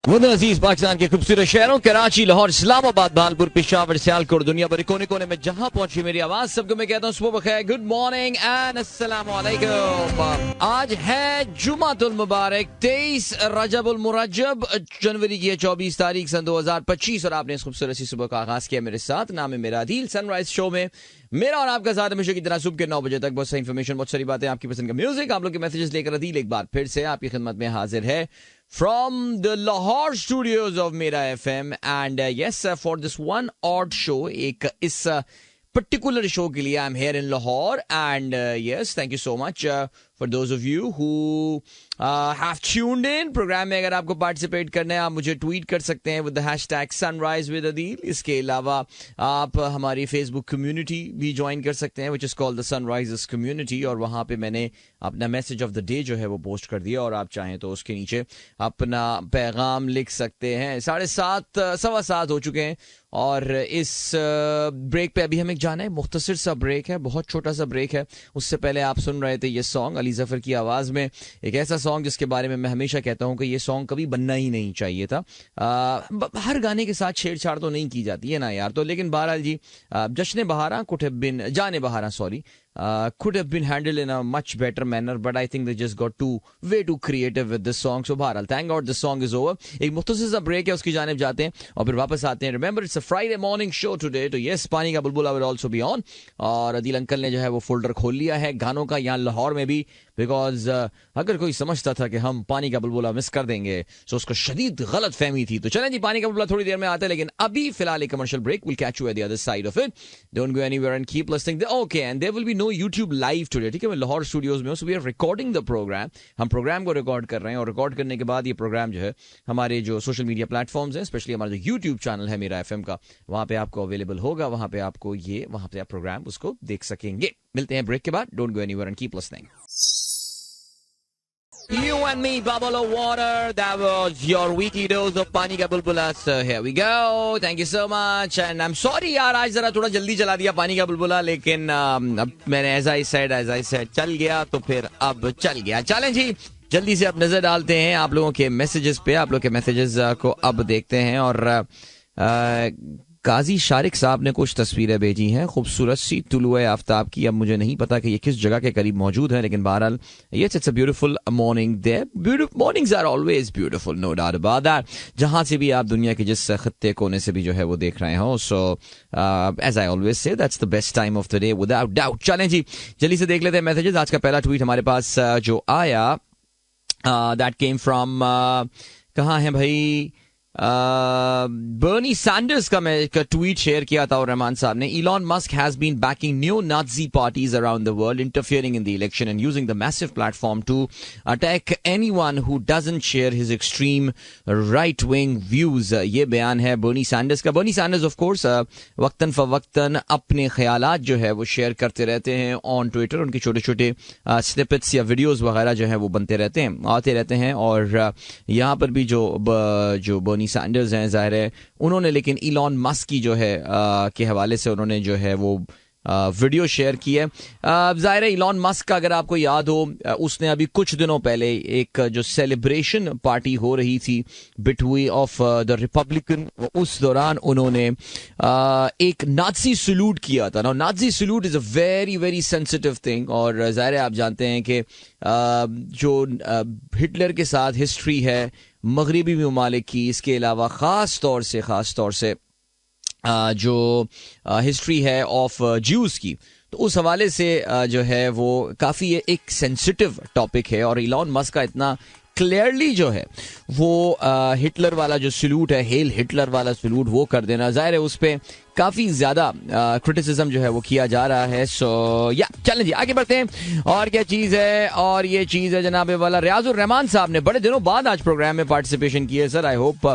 वतन अजीज पाकिस्तान के खूबसूरत शहरों कराची, लाहौर, इस्लामाबाद, भालपुर, पेशावर, सियालकोट, दुनिया भर कोने कोने में जहां पहुंची मेरी आवाज, सबको मैं कहता हूं सुबह बखैर, गुड मॉर्निंग एंड अस्सलाम वालेकुम। आज है जुमातुल मुबारक 23 रजबुल मुरज्जब, जनवरी की 24 तारीख सन 2025 और आपने इस खूबसूरत सी सुबह का आगाज किया मेरे साथ। नाम है मेरा आदिल। सनराइज शो में मेरा और आपका साथ हमेशा की तरह सुबह के 9 बजे तक बहुत सारी इन्फॉर्मेशन, बहुत सारी बातें, आपकी पसंद का म्यूजिक, आप लोग के मैसेजेस लेकर अदील एक बार फिर से आपकी खिदमत में हाजिर है from the Lahore studios of Mera FM and yes for this one odd show एक इस particular show के लिए I'm here in Lahore and yes thank you so much for those of you who have tuned in। Programme में अगर आपको participate करना है आप मुझे ट्वीट कर सकते हैं with the hashtag sunrise with Adeel. इसके अलावा आप हमारी फेसबुक कम्युनिटी भी ज्वाइन कर सकते हैं which is called the Sunrisers community और वहां पे मैंने अपना मैसेज ऑफ द डे जो है वो पोस्ट कर दिया और आप चाहें तो उसके नीचे अपना पैगाम लिख सकते हैं। 7:30 7:15 हो चुके हैं और इस ब्रेक पे अभी हमें जाना है। मुख्तसर सा ब्रेक है, बहुत छोटा सा ब्रेक है। उससे पहले आप सुन रहे थे ये सॉन्ग अली जफर की आवाज में, एक ऐसा सॉन्ग जिसके बारे में मैं हमेशा कहता हूं कि ये सॉन्ग कभी बनना ही नहीं चाहिए था। हर गाने के साथ छेड़छाड़ तो नहीं की जाती है ना यार, तो लेकिन बहरहाल जी जश्न बहारा कुड हैव बीन जाने बहारा sorry could have been handled in a much better manner but I think they just got way too creative with this song। so बहरहाल thank God this song is over। एक मुख्तसर सा break है, उसकी जानिब जाते हैं और फिर वापस आते हैं। Remember it's a Friday morning show today तो yes पानी का बुलबुला will also be on और अदील अंकल ने जो है वो फोल्डर खोल लिया है गानों का यहाँ लाहौर में भी बिकॉज अगर कोई समझता था कि हम पानी का बुलबुला मिस कर देंगे तो उसको शदीद गलत फहमी थी। तो चलें जी पानी का बुलबुला थोड़ी देर में आता है लेकिन अभी फिलहाल एक commercial break. Will catch you at the other side of it, don't go anywhere and keep listening. Okay and there will be no YouTube live today, ठीक है। मैं लाहौर स्टूडियोज में हूं, so we are recording the programme. हम programme को record कर रहे हैं और रिकॉर्ड करने के बाद ये प्रोग्राम जो है हमारे जो सोशल मीडिया प्लेटफॉर्म्स हैं, स्पेशली हमारा जो यूट्यूब चैनल है मेरा एफएम का, वहां पे आपको अवेलेबल होगा। वहां पे आपको वहां पे आप प्रोग्राम उसको देख सकेंगे। मिलते हैं ब्रेक के बाद। Don't go anywhere and keep listening. You and me, bubble of water. That was your weekly dose of पानी का बुलबुला। So here we go. Thank you so much. And I'm sorry यार, आज जरा थोड़ा जल्दी चला दिया पानी का बुलबुला, लेकिन अब मैंने as I said चल गया तो फिर अब चल गया। चलें जी जल्दी से अब नजर डालते हैं आप लोगों के मैसेजेस पे। आप लोग के मैसेजेस को अब देखते हैं और काजी शारिक साहब ने कुछ तस्वीरें भेजी हैं खूबसूरत सी तुलुए आफ्ताब की। अब मुझे नहीं पता कि ये किस जगह के करीब मौजूद है, लेकिन बहरहाल yes it's a beautiful morning there. Beautiful mornings are always beautiful, no doubt about that. जहां से भी आप दुनिया के जिस खत्ते कोने से भी जो है वो देख रहे हो, so as I always say that's the best time of the day without doubt. चलें जी जल्दी से देख लेते हैं मैसेजेस। आज का पहला ट्वीट हमारे पास जो आया दैट केम फ्रॉम कहाँ है भाई, बर्नी सैंडर्स का मैं एक ट्वीट शेयर किया था और रहमान साहब ने। Elon Musk has been backing new Nazi parties around the world, interfering in the election and using the massive platform to attack anyone who doesn't share his extreme right wing views. ये बयान है Bernie Sanders का। Bernie Sanders of course वक्तन फवक्तन अपने ख्यालात जो है वो शेयर करते रहते हैं ऑन ट्विटर। उनके छोटे छोटे स्निपेट्स या वीडियोज वगैरह जो है वो बनते रहते हैं, आते रहते हैं। और यहाँ पर भी जो बर्नी सैंडर्स हैं, जाहिर है उन्होंने लेकिन इलॉन मस्क की जो है के हवाले से उन्होंने जो है वो वीडियो शेयर की है। जाहिर है इलॉन मस्क का अगर आपको याद हो, उसने अभी कुछ दिनों पहले एक जो सेलिब्रेशन पार्टी हो रही थी बिटवीन ऑफ द रिपब्लिकन, उस दौरान उन्होंने एक नाजी सल्यूट किया था। Nazi salute is a very very sensitive thing और जाहिर है आप जानते हैं कि जो हिटलर के साथ हिस्ट्री है मगरिबी ममालिक की, इसके अलावा ख़ास तौर से जो हिस्ट्री है ऑफ ज्यूज की, तो उस हवाले से जो है वो काफ़ी एक सेंसिटिव टॉपिक है। और इलॉन मस्क का इतना क्लियरली जो है वो हिटलर वाला जो सल्यूट है, हेल हिटलर वाला सल्यूट वो कर देना, जाहिर है उस पर काफ़ी ज़्यादा क्रिटिसिज्म जो है वो किया जा रहा है। सो या चलें जी आगे बढ़ते हैं। और क्या चीज़ है, और ये चीज़ है जनाबे वाला रियाजुर रहमान साहब ने बड़े दिनों बाद आज प्रोग्राम में पार्टिसिपेशन की है। Sir I hope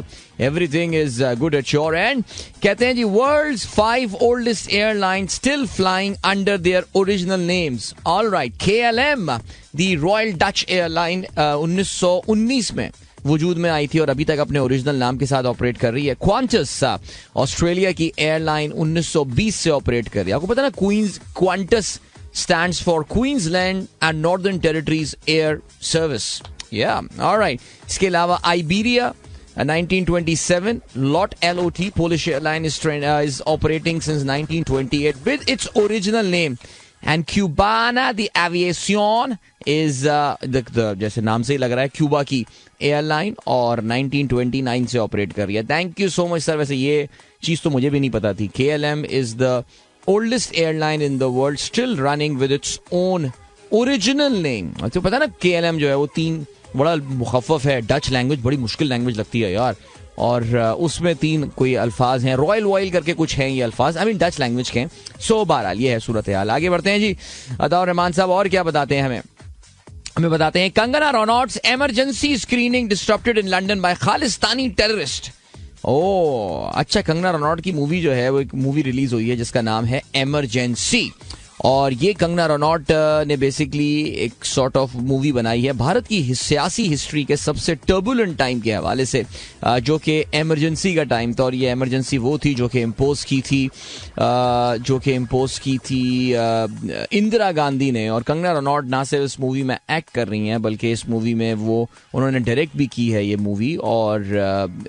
everything is good at your end. कहते हैं जी world's 5 oldest airline still flying under their original names. All right, KLM the royal Dutch airline 1919 में वजूद में आई थी और अभी तक अपने ओरिजिनल नाम के साथ ऑपरेट कर रही है। क्वांटस ऑस्ट्रेलिया की एयरलाइन 1920 से ऑपरेट कर रही है। आपको पता ना Qantas stands for Queensland and Northern Territories air service. या ऑलराइट। इसके अलावा Iberia 1927, LOT LOT, Polish airline is operating since 1928 with its original name. And Cubana the Aviación is जैसे नाम से ही लग रहा है क्यूबा की एयरलाइन और 1929 से ऑपरेट कर रही है. Thank you so much sir. वैसे ये चीज तो मुझे भी नहीं पता थी. KLM is the oldest airline in the world still running with its own original name. तो पता ना KLM जो है वो 3 बड़ा मुखफ़फ़ है. डच लैंग्वेज बड़ी मुश्किल लैंग्वेज लगती है यार. और उसमें 3 कोई अल्फाज हैं. रॉयल वॉयल करके कुछ हैं ये अल्फाज. आई मीन डच लैंग्वेज के हैं. सो बहरहाल ये है सूरत हाल. आगे बढ़ते हैं जी. अताउर रहमान साहब और क्या बताते हैं हमें बताते हैं Kangana Ranaut's emergency screening disrupted in London by Khalistani terrorist. अच्छा, कंगना रनौट की मूवी जो है वो एक मूवी रिलीज हुई है जिसका नाम है इमरजेंसी. और ये कंगना रनौट ने बेसिकली एक सॉर्ट ऑफ मूवी बनाई है भारत की सियासी हिस्ट्री के सबसे टर्बुलेंट टाइम के हवाले से, जो कि इमरजेंसी का टाइम था. और ये इमरजेंसी वो थी जो कि इम्पोज की थी इंदिरा गांधी ने. और कंगना रनौट ना सिर्फ इस मूवी में एक्ट कर रही हैं बल्कि इस मूवी में वो उन्होंने डायरेक्ट भी की है ये मूवी. और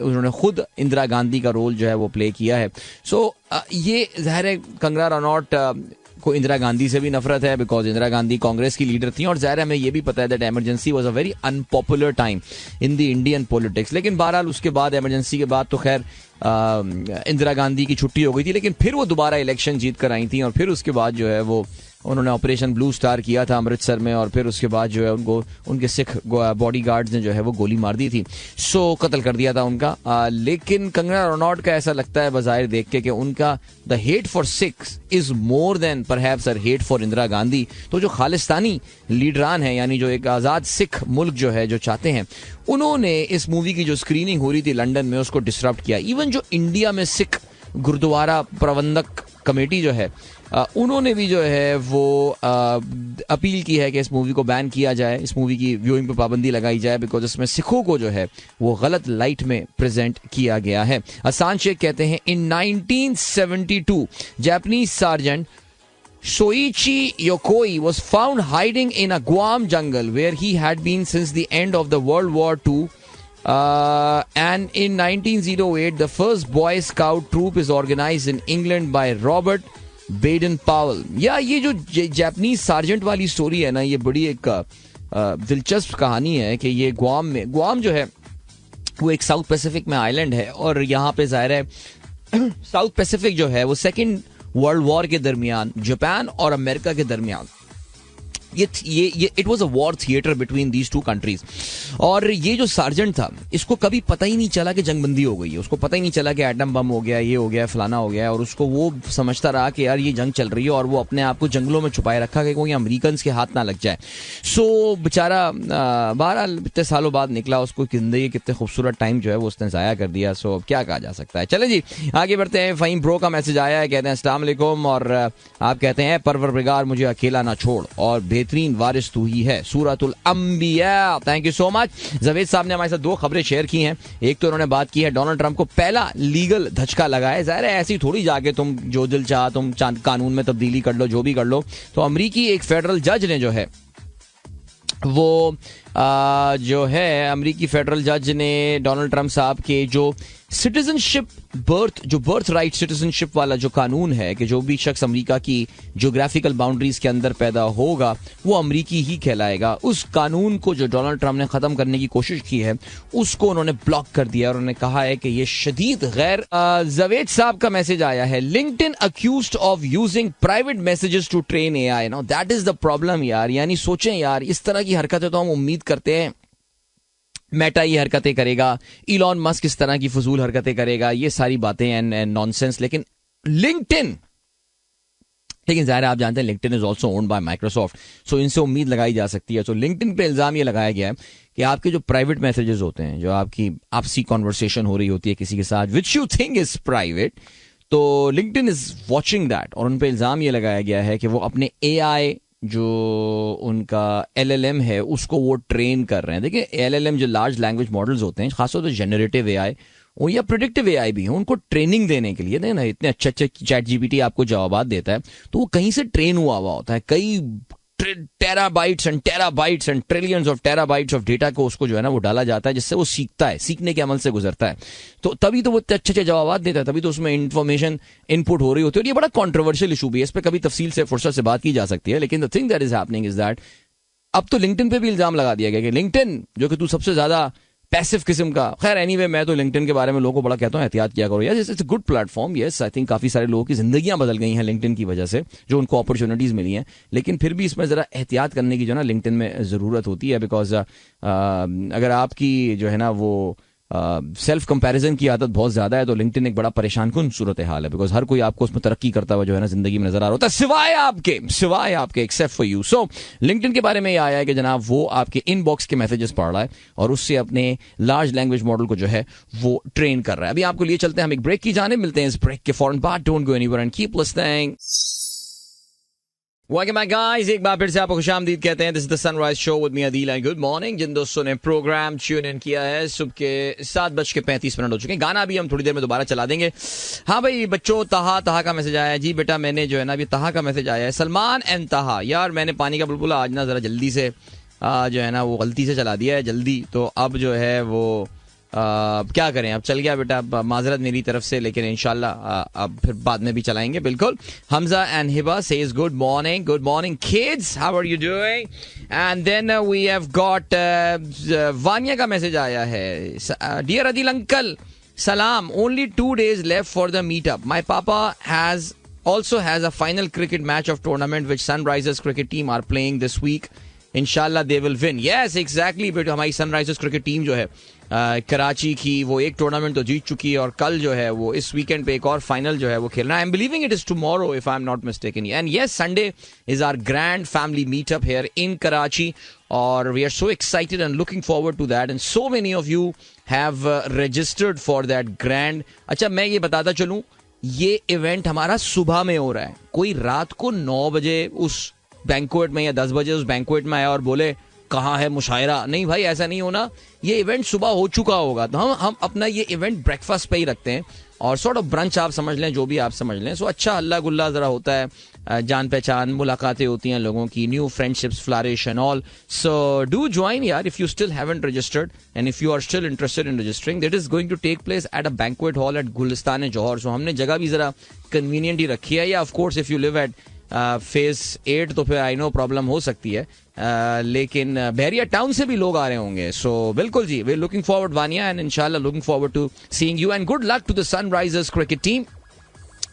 उन्होंने खुद इंदिरा गांधी का रोल जो है वो प्ले किया है. सो ये ज़ाहिर है कंगना रनौट को इंदिरा गांधी से भी नफरत है बिकॉज इंदिरा गांधी कांग्रेस की लीडर थी. और ज़ाहिर है हमें ये भी पता है that emergency was a very unpopular time in the Indian politics. लेकिन बहरहाल उसके बाद इमरजेंसी के बाद तो खैर इंदिरा गांधी की छुट्टी हो गई थी. लेकिन फिर वो दोबारा इलेक्शन जीत कर आई थी और फिर उसके बाद जो है वो उन्होंने ऑपरेशन ब्लू स्टार किया था अमृतसर में. और फिर उसके बाद जो है उनको उनके सिख बॉडीगार्ड्स ने जो है वो गोली मार दी थी. सो कत्ल कर दिया था उनका. लेकिन कंगना रनौट का ऐसा लगता है बज़ाहिर देख के कि उनका the hate for Sikhs is more than perhaps her hate for Indira Gandhi. तो जो खालिस्तानी लीडरान हैं यानी जो एक आज़ाद सिख मुल्क जो है जो चाहते हैं, उन्होंने इस मूवी की जो स्क्रीनिंग हो रही थी लंदन में उसको डिसरप्ट किया. इवन जो इंडिया में सिख गुरुद्वारा प्रबंधक कमेटी जो है उन्होंने भी जो है वो अपील की है कि इस मूवी को बैन किया जाए, इस मूवी की व्यूइंग पर पाबंदी लगाई जाए बिकॉज इसमें सिखों को जो है वो गलत लाइट में प्रेजेंट किया गया है. हसन शेख कहते हैं इन 1972 Japanese sergeant Soichi Yokoi was found hiding in a Guam jungle where he had been since the end of the World War II. And in 1908, the first Boy Scout troop is organized in England by Robert Baden Powell. या ये जो Japanese sergeant वाली story है ना, ये बड़ी एक दिलचस्प कहानी है कि ये गुआम जो है वो एक साउथ पैसिफिक में आइलैंड है. और यहाँ पे जाहिर है साउथ पैसिफिक जो है वो सेकेंड वर्ल्ड वॉर के दरमियान जापान और अमेरिका के दरमियान ये it was a war theatre between these 2 countries. और ये जो सार्जेंट था इसको कभी पता ही नहीं चला कि जंगबंदी हो गई है. उसको पता ही नहीं चला कि एटम बम हो गया, ये हो गया, फलाना हो गया. और उसको वो समझता रहा कि यार ये जंग चल रही है और वो अपने आप को जंगलों में छुपाए रखा कि कोई अमेरिकन के हाथ ना लग जाए. सो बेचारा बहरहाल इतने सालों बाद निकला. उसको जिंदगी कितने खूबसूरत टाइम जो है वो उसने ज़ाया कर दिया. सो क्या कहा जा सकता है. चले जी आगे बढ़ते हैं. फ़हीम ब्रो का मैसेज आया है, कहते हैं अस्सलाम वालेकुम. और आप कहते हैं परवरदिगार मुझे अकेला ना छोड़ और बेहतरीन वारिस तू ही है, सूरतुल अंबिया. Thank you so much. Javed साहब ने हमारे साथ 2 खबरें शेयर की हैं. एक तो उन्होंने बात की है डोनाल्ड ट्रंप को पहला लीगल धचका लगाया. जाहिर है ऐसी थोड़ी जाके तुम जो दिल चाह तुम कानून में तब्दीली कर लो, जो भी कर लो. तो अमरीकी एक फेडरल जज ने जो है वो जो है अमरीकी फेडरल जज ने डोनाल्ड ट्रंप साहब के जो सिटीजनशिप बर्थ राइट सिटीजनशिप वाला जो कानून है कि जो भी शख्स अमेरिका की ज्योग्राफिकल बाउंड्रीज के अंदर पैदा होगा वो अमरीकी ही कहलाएगा, उस कानून को जो डोनाल्ड ट्रंप ने खत्म करने की कोशिश की है उसको उन्होंने ब्लॉक कर दिया. और उन्होंने कहा है कि ये शदीद गैर. जावेद साहब का मैसेज आया है, LinkedIn accused of using private messages to train AI. No that is the problem यार. यानी सोचें यार, इस तरह की हरकतें तो हम उम्मीद करते हैं मेटा ये हरकतें करेगा, इलॉन मस्क इस तरह की फजूल हरकतें करेगा, ये सारी बातें एंड नॉनसेंस. लेकिन लिंक्डइन, लेकिन ज़ाहिर आप जानते हैं LinkedIn is also owned by Microsoft. So इनसे उम्मीद लगाई जा सकती है. सो लिंक्डइन पे इल्जाम ये लगाया गया है कि आपके जो प्राइवेट मैसेजेस होते हैं, जो आपकी आपसी कॉन्वर्सेशन हो रही होती है किसी के साथ which you think is private, तो लिंक्डइन इज वॉचिंग दैट. और उन पे इल्जाम ये लगाया गया है कि वो अपने एआई जो उनका LLM है उसको वो ट्रेन कर रहे हैं. देखिए LLM जो लार्ज लैंग्वेज मॉडल्स होते हैं, खासतौर पर जनरेटिव AI या प्रेडिक्टिव AI भी है, उनको ट्रेनिंग देने के लिए ना इतने अच्छे चैट GPT आपको जवाब देता है तो वो कहीं से ट्रेन हुआ होता है. कई terabytes and trillions of terabytes of data को उसको जो है ना वो डाला जाता है, जिससे वो सीखता है, सीखने के अमल से गुजरता है। तो तभी तो वो अच्छे अच्छे जवाब देता है, तभी तो उसमें इंफॉर्मेशन इनपुट हो रही होती है। और ये बड़ा कॉन्ट्रोवर्शियल इशू भी है, इस पर कभी तफसील से फुर्सत से बात की जा सकती है। लेकिन the thing that is happening is that अब तो लिंक्डइन पे भी इल्जाम लगा दिया गया कि लिंक्डइन जो कि तू सबसे ज्यादा पैसिव किस्म का, खैर एनीवे मैं तो लिंक्डइन के बारे में लोगों को बड़ा कहता हूँ एहतियात किया करो यार, it's a good platform. Yes, I think काफी सारे लोगों की जिंदगियां बदल गई हैं लिंक्डइन की वजह से, जो उनको अपॉर्चुनिटीज मिली हैं। लेकिन फिर भी इसमें जरा एहतियात करने की जो ना लिंक्डइन में जरूरत होती है, बिकॉज अगर आपकी जो है ना वो सेल्फ कंपैरिजन की आदत बहुत ज्यादा है तो लिंक्डइन एक बड़ा परेशान कुन सूरत हाल है, बिकॉज हर कोई आपको उसमें तरक्की करता हुआ जो है ना जिंदगी में नजर आ रहा होता है, सिवाय आपके except for you. So LinkedIn के बारे में ये आया है कि जनाब वो आपके इनबॉक्स के मैसेजेस पढ़ रहा है और उससे अपने लार्ज लैंग्वेज मॉडल को जो है वो ट्रेन कर रहा है। अभी आपको लिए चलते हैं हम एक ब्रेक की जाने, मिलते हैं इस ब्रेक के फौरन बाद। Don't go anywhere and keep listening. Welcome back guys, एक बार फिर से आपको खुशामदीद कहते हैं। This is the Sunrise show with me Adeel and good morning. जिन दोस्तों ने प्रोग्राम ट्यून इन किया है, सुबह के 7:35 हो चुके हैं। गाना भी हम थोड़ी देर में दोबारा चला देंगे। हाँ भाई बच्चों, तहा का मैसेज आया है। जी बेटा मैंने जो है ना अभी तहा का मैसेज आया है, सलमान एंड तहा। यार मैंने पानी का बुलबुला आज ना जरा जल्दी से जो है ना वो गलती से चला दिया है जल्दी, तो अब जो है वो क्या करें, अब चल गया बेटा, माजरत मेरी तरफ से, लेकिन इंशाल्लाह अब फिर बाद में भी चलाएंगे बिल्कुल। Hamza and Hiba says good morning kids, how are you doing? And then we have got Vania का मैसेज आया है, डियर अदिल अंकल सलाम, only 2 days left for the meetup. My papa also has a final cricket match of tournament which Sunrisers cricket team are playing this week. इंशाल्लाह they will win. Yes exactly बेटा, हमारी Sunrisers cricket team जो है कराची की, वो एक tournament तो जीत चुकी है और कल जो है वो इस वीकेंड पे एक और फाइनल जो है वो खेलना है। I am believing it is tomorrow if I am not mistaken. And yes, Sunday is our grand family meetup here in Karachi और we are so excited and looking forward to that and so many of you have registered for that grand. अच्छा मैं ये बताता चलूं, ये event हमारा सुबह में हो रहा है, कोई रात को 9 बजे उस बैंक्वेट में या 10 बजे उस बैंक्वेट में आया और बोले कहाँ है मुशायरा, नहीं भाई ऐसा नहीं होना। ये इवेंट सुबह हो चुका होगा, तो हम अपना ये इवेंट ब्रेकफास्ट पे ही रखते हैं और सॉर्ट ऑफ ब्रंच आप समझ लें, जो भी आप समझ लें। सो अच्छा हल्ला गुल्ला जरा होता है, जान पहचान मुलाकातें होती हैं लोगों की, new friendships flourish and all. So do join यार if you still haven't registered and if you are still interested in registering. That is going to take place at a banquet hall at Gulistan Jauhar. So हमने जगह भी जरा convenient ही रखी है, yeah of course if you live at phase 8 तो फिर I know problem हो सकती है, लेकिन बहरिया टाउन से भी लोग आ रहे होंगे। सो बिल्कुल जी, we are looking forward Vania and इंशाल्लाह looking forward to seeing you and good luck to the Sunrisers cricket team.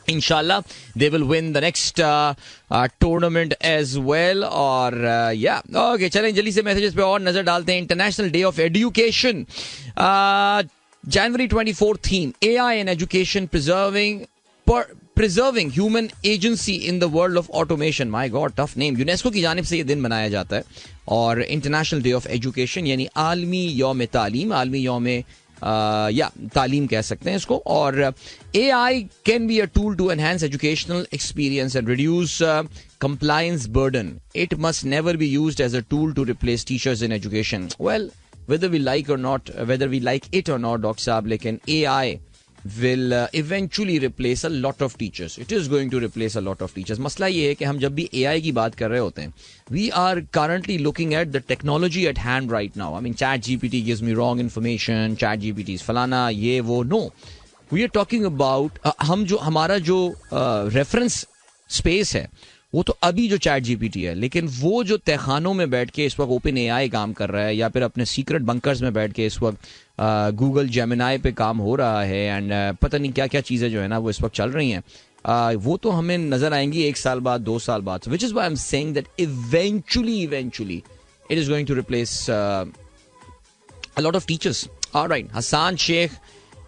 Inshallah, they will win the next tournament as well. और yeah, okay, चलें जल्दी से मैसेजेस पे और नजर डालते हैं। International day of education, January 24 theme, AI in education, preserving human agency in the world of automation. My God, tough name. UNESCO की जानिब से ये दिन मनाया जाता है और इंटरनेशनल डे ऑफ एजुकेशन यानी आलमी यौम तालीम, आलमी यौम या तालीम कह सकते हैं इसको। और AI can be a tool to enhance educational experience and reduce compliance burden. It must never be used as a tool to replace teachers in education. Well, whether we like it or not, Dr. Saab, लेकिन AI will eventually replace a lot of teachers. It is going to replace a lot of teachers. मसला ये है कि हम जब भी AI की बात कर रहे होते हैं, we are currently looking at the technology at hand right now. I mean, ChatGPT gives me wrong information, ChatGPT is फलाना ये वो. No, we are talking about हमारा जो reference space है वो तो अभी जो ChatGPT है, लेकिन वो जो तहखानों में बैठ के इस वक्त ओपन AI काम कर रहा है या फिर अपने सीक्रेट बंकर्स में बैठ के इस वक्त गूगल जेमिनाई पे काम हो रहा है एंड पता नहीं क्या क्या चीज़ें जो है ना वो इस वक्त चल रही हैं, वो तो हमें नजर आएंगी 1 साल बाद 2 साल बाद. Which is why I am saying that eventually it is going to replace a lot of teachers. Alright, Hasan Sheikh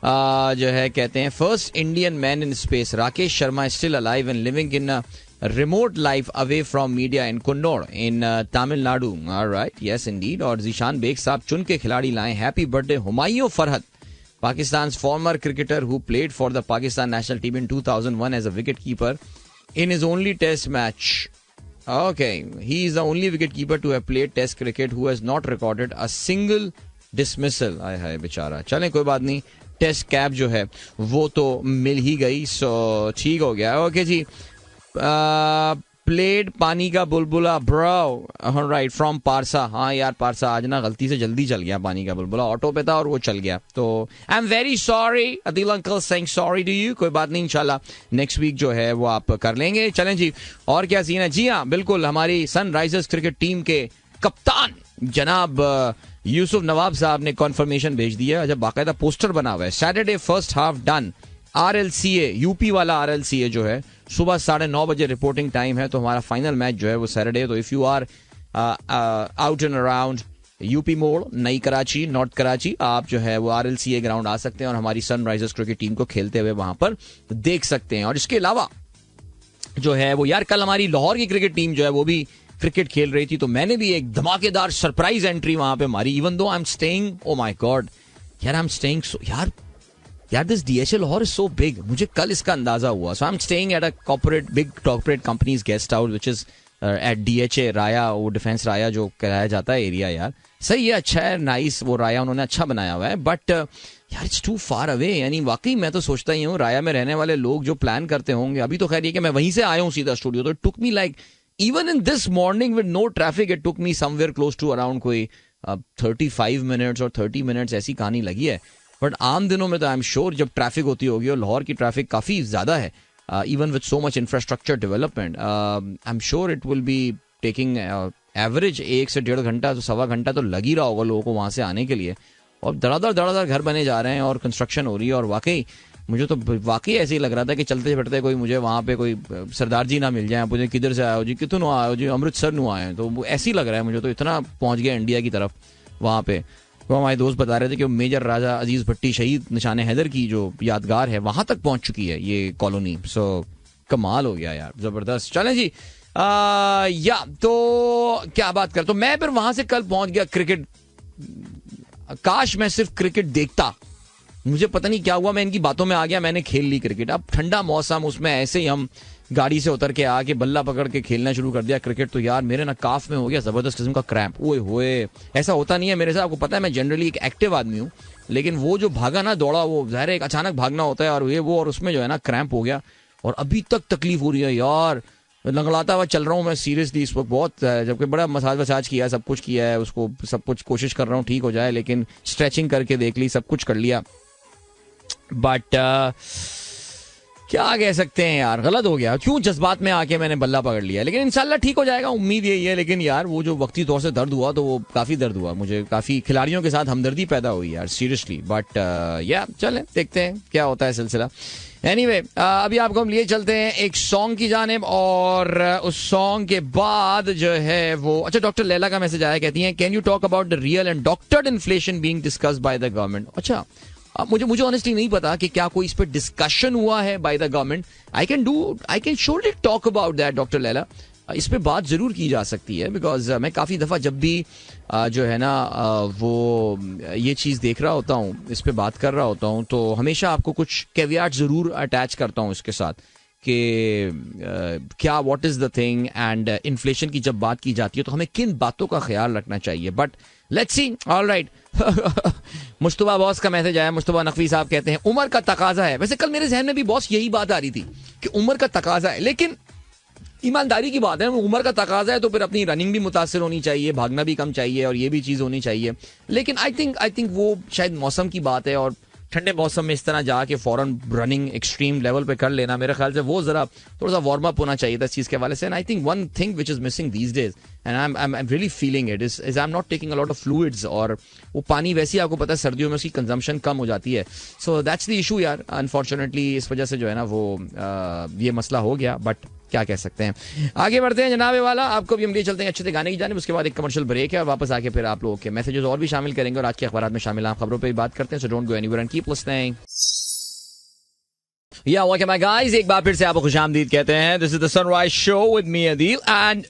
जो है कहते हैं first Indian man in space. Rakesh Sharma is still alive and living in a remote life away from media in Kunnur in Tamil Nadu. All right, yes indeed. और Zeeshan bag साहब चुन के खिलाड़ी लाए. Happy birthday Humayun Farhat, Pakistan's former cricketer who played for the Pakistan national team in 2001 as a wicketkeeper in his only test match. Okay, he is the only wicketkeeper to have played test cricket who has not recorded a single dismissal. आय हाय बेचारा. चलें कोई बात नहीं, test cap जो है वो तो मिल ही गई, सो ठीक हो गया. ओके जी, प्लेड पानी का बुलबुला ब्रो, राइट, फ्रॉम पारसा. हाँ यार पारसा, आज ना गलती से जल्दी चल गया पानी का बुलबुला, ऑटो पे था और वो चल गया. तो I am very sorry Adil uncle, saying sorry to you. कोई बात नहीं, इंशाल्लाह नेक्स्ट वीक जो है वो आप कर लेंगे. चलें जी, और क्या सीन है? जी हाँ बिल्कुल, हमारी सनराइजर्स क्रिकेट टीम के कप्तान जनाब यूसुफ नवाब साहब ने कॉन्फर्मेशन भेज दिया है. जब बाकायदा पोस्टर बना हुआ है, Saturday first half done, RLCA UP वाला RLCA जो है, सुबह 9:30 बजे रिपोर्टिंग टाइम है. तो हमारा फाइनल मैच जो है वो सैटरडे. तो if you are out and around UP Mor, Nai Karachi, north Karachi, आप जो है वो RLCA ग्राउंड आ सकते हैं और हमारी सनराइजर्स क्रिकेट टीम को खेलते हुए वहां पर देख सकते हैं. और इसके अलावा जो है वो यार, कल हमारी लाहौर की क्रिकेट टीम जो है वो भी क्रिकेट खेल रही थी. तो मैंने भी एक धमाकेदार सरप्राइज एंट्री वहां पे मारी. Even though I am staying, oh my god यार, आई एम स्टेइंग यार this DHA Lahore is so big. मुझे कल इसका अंदाजा हुआ. So I am staying at a big corporate company's guest house which is at DHA Raya, वो defence राया जो कराया जाता है एरिया. यार सही है, अच्छा है, नाइस. वो राया उन्होंने अच्छा बनाया हुआ है, बट यार इट्स टू फार अवे. यानी वाकई मैं तो सोचता ही हूँ राया में रहने वाले लोग जो प्लान करते होंगे. अभी तो खैर ये कि मैं वहीं से आया हूँ सीधा स्टूडियो, तो it took me like even in this morning with no traffic, it took me somewhere close to around कोई 35 minutes और 30 minutes ऐसी कहानी लगी है. बट आम दिनों में तो आई एम श्योर जब ट्रैफिक होती होगी, और लाहौर की ट्रैफिक काफी ज्यादा है, even with so much infrastructure development, I am sure it will be taking average 1 से 1.5 घंटा, तो सवा घंटा तो लग ही रहा होगा लोगों को वहां से आने के लिए. और धड़ाधड़ घर बने जा रहे हैं और कंस्ट्रक्शन हो रही है. और वाकई मुझे तो वाकई ऐसे ही लग रहा था कि चलते फिरते कोई मुझे वहाँ पे कोई सरदार जी ना मिल जाए, मुझे किधर से आए हो जी, कितनों आए हो जी, अमृतसर नु आए हैं. तो वो ऐसे ही लग रहा है मुझे, तो इतना पहुंच गया इंडिया की तरफ वहाँ पे. तो हमारे दोस्त बता रहे थे कि मेजर राजा अजीज भट्टी शहीद निशाने हैदर की जो यादगार है वहां तक पहुंच चुकी है ये कॉलोनी. सो कमाल हो गया यार, जबरदस्त. चलें जी, या तो क्या बात कर, तो मैं फिर वहां से कल पहुंच गया क्रिकेट. काश मैं सिर्फ क्रिकेट देखता, मुझे पता नहीं क्या हुआ, मैं इनकी बातों में आ गया, मैंने खेल ली क्रिकेट. अब ठंडा मौसम, उसमें ऐसे ही हम गाड़ी से उतर के आके बल्ला पकड़ के खेलना शुरू कर दिया क्रिकेट. तो यार मेरे ना काफ में हो गया जबरदस्त किस्म का क्रैम्प. ओए होए, ऐसा होता नहीं है मेरे साथ, आपको पता है मैं जनरली एक एक्टिव आदमी हूँ, लेकिन वो जो भागा ना दौड़ा, वो ज़ाहिर है एक अचानक भागना होता है, और ये वो, और उसमें जो है ना क्रैम्प हो गया. और अभी तक तकलीफ हो रही है यार, लंगड़ाता हुआ चल रहा हूँ मैं सीरियसली इस वक्त बहुत. जबकि बड़ा मसाज वसाज किया, सब कुछ किया है, उसको सब कुछ कोशिश कर रहा हूँ ठीक हो जाए, लेकिन स्ट्रेचिंग करके देख ली, सब कुछ कर लिया, बट क्या कह सकते हैं यार, गलत हो गया. क्यों जज्बात में आके मैंने बल्ला पकड़ लिया, लेकिन इंशाल्लाह ठीक हो जाएगा, उम्मीद यही है. लेकिन यार वो जो वक्ती तौर से दर्द हुआ, तो वो काफी दर्द हुआ, मुझे काफी खिलाड़ियों के साथ हमदर्दी पैदा हुई यार, सीरियसली. बट या चलें देखते हैं क्या होता है सिलसिला. एनीवे, अभी आपको हम लिए चलते हैं एक सॉन्ग की जानिब, और उस सॉन्ग के बाद जो है वो, अच्छा डॉक्टर लैला का मैसेज आया, कहती हैं can you talk about the real and doctored inflation being discussed by the government. अच्छा, मुझे ऑनेस्टली नहीं पता कि क्या कोई इस पर डिस्कशन हुआ है by the government. I can surely talk about that doctor Laila. इस पे बात जरूर की जा सकती है, बिकॉज मैं काफी दफा जब भी जो है ना वो ये चीज देख रहा होता हूँ, इस पे बात कर रहा होता हूँ, तो हमेशा आपको कुछ कैवियाट जरूर अटैच करता हूँ इसके साथ कि क्या what is the thing. And inflation की जब बात की जाती है तो हमें किन बातों का ख्याल रखना चाहिए. But let's see. Alright, Mustafa boss का मैसेज आया. मुस्तफा नकवी साहब कहते हैं उम्र का तकाजा है. वैसे कल मेरे जहन में भी बॉस यही बात आ रही थी कि उम्र का तकाजा है, लेकिन ईमानदारी की बात है, उम्र का तकाजा है तो फिर अपनी रनिंग भी मुतासिर होनी चाहिए, भागना भी कम चाहिए, और ये भी चीज होनी चाहिए. लेकिन आई थिंक वो शायद मौसम की बात है, और ठंडे मौसम में इस तरह जाके फौरन रनिंग एक्सट्रीम लेवल पे कर लेना, मेरे ख्याल से वो जरा थोड़ा सा वार्म अप होना चाहिए था इस चीज के हवाले से. And I think one thing which is missing these days, and I am really feeling it, is I am not taking a lot of fluids. और वो पानी वैसे ही आपको पता है सर्दियों में उसकी कंजम्पशन कम हो जाती है. सो दैट्स द इशू यार, अनफॉर्चुनेटली इस वजह से जो है ना वो ये मसला हो गया. बट क्या कह सकते हैं. आगे बढ़ते हैं जनाबे वाला, आपको भी हम लिए चलते हैं अच्छे से गाने की जानिब. उसके बाद एक कमर्शियल ब्रेक है, और वापस आके फिर आप लोगों के मैसेजेस और भी शामिल करेंगे, और आज के अखबार में शामिल आप खबरों पे भी बात करते हैं. So don't go anywhere and keep listening. Yeah okay my guys, एक बार फिर से आपको खुशामदीद कहते हैं. This is the Sunrise show with me Adeel, and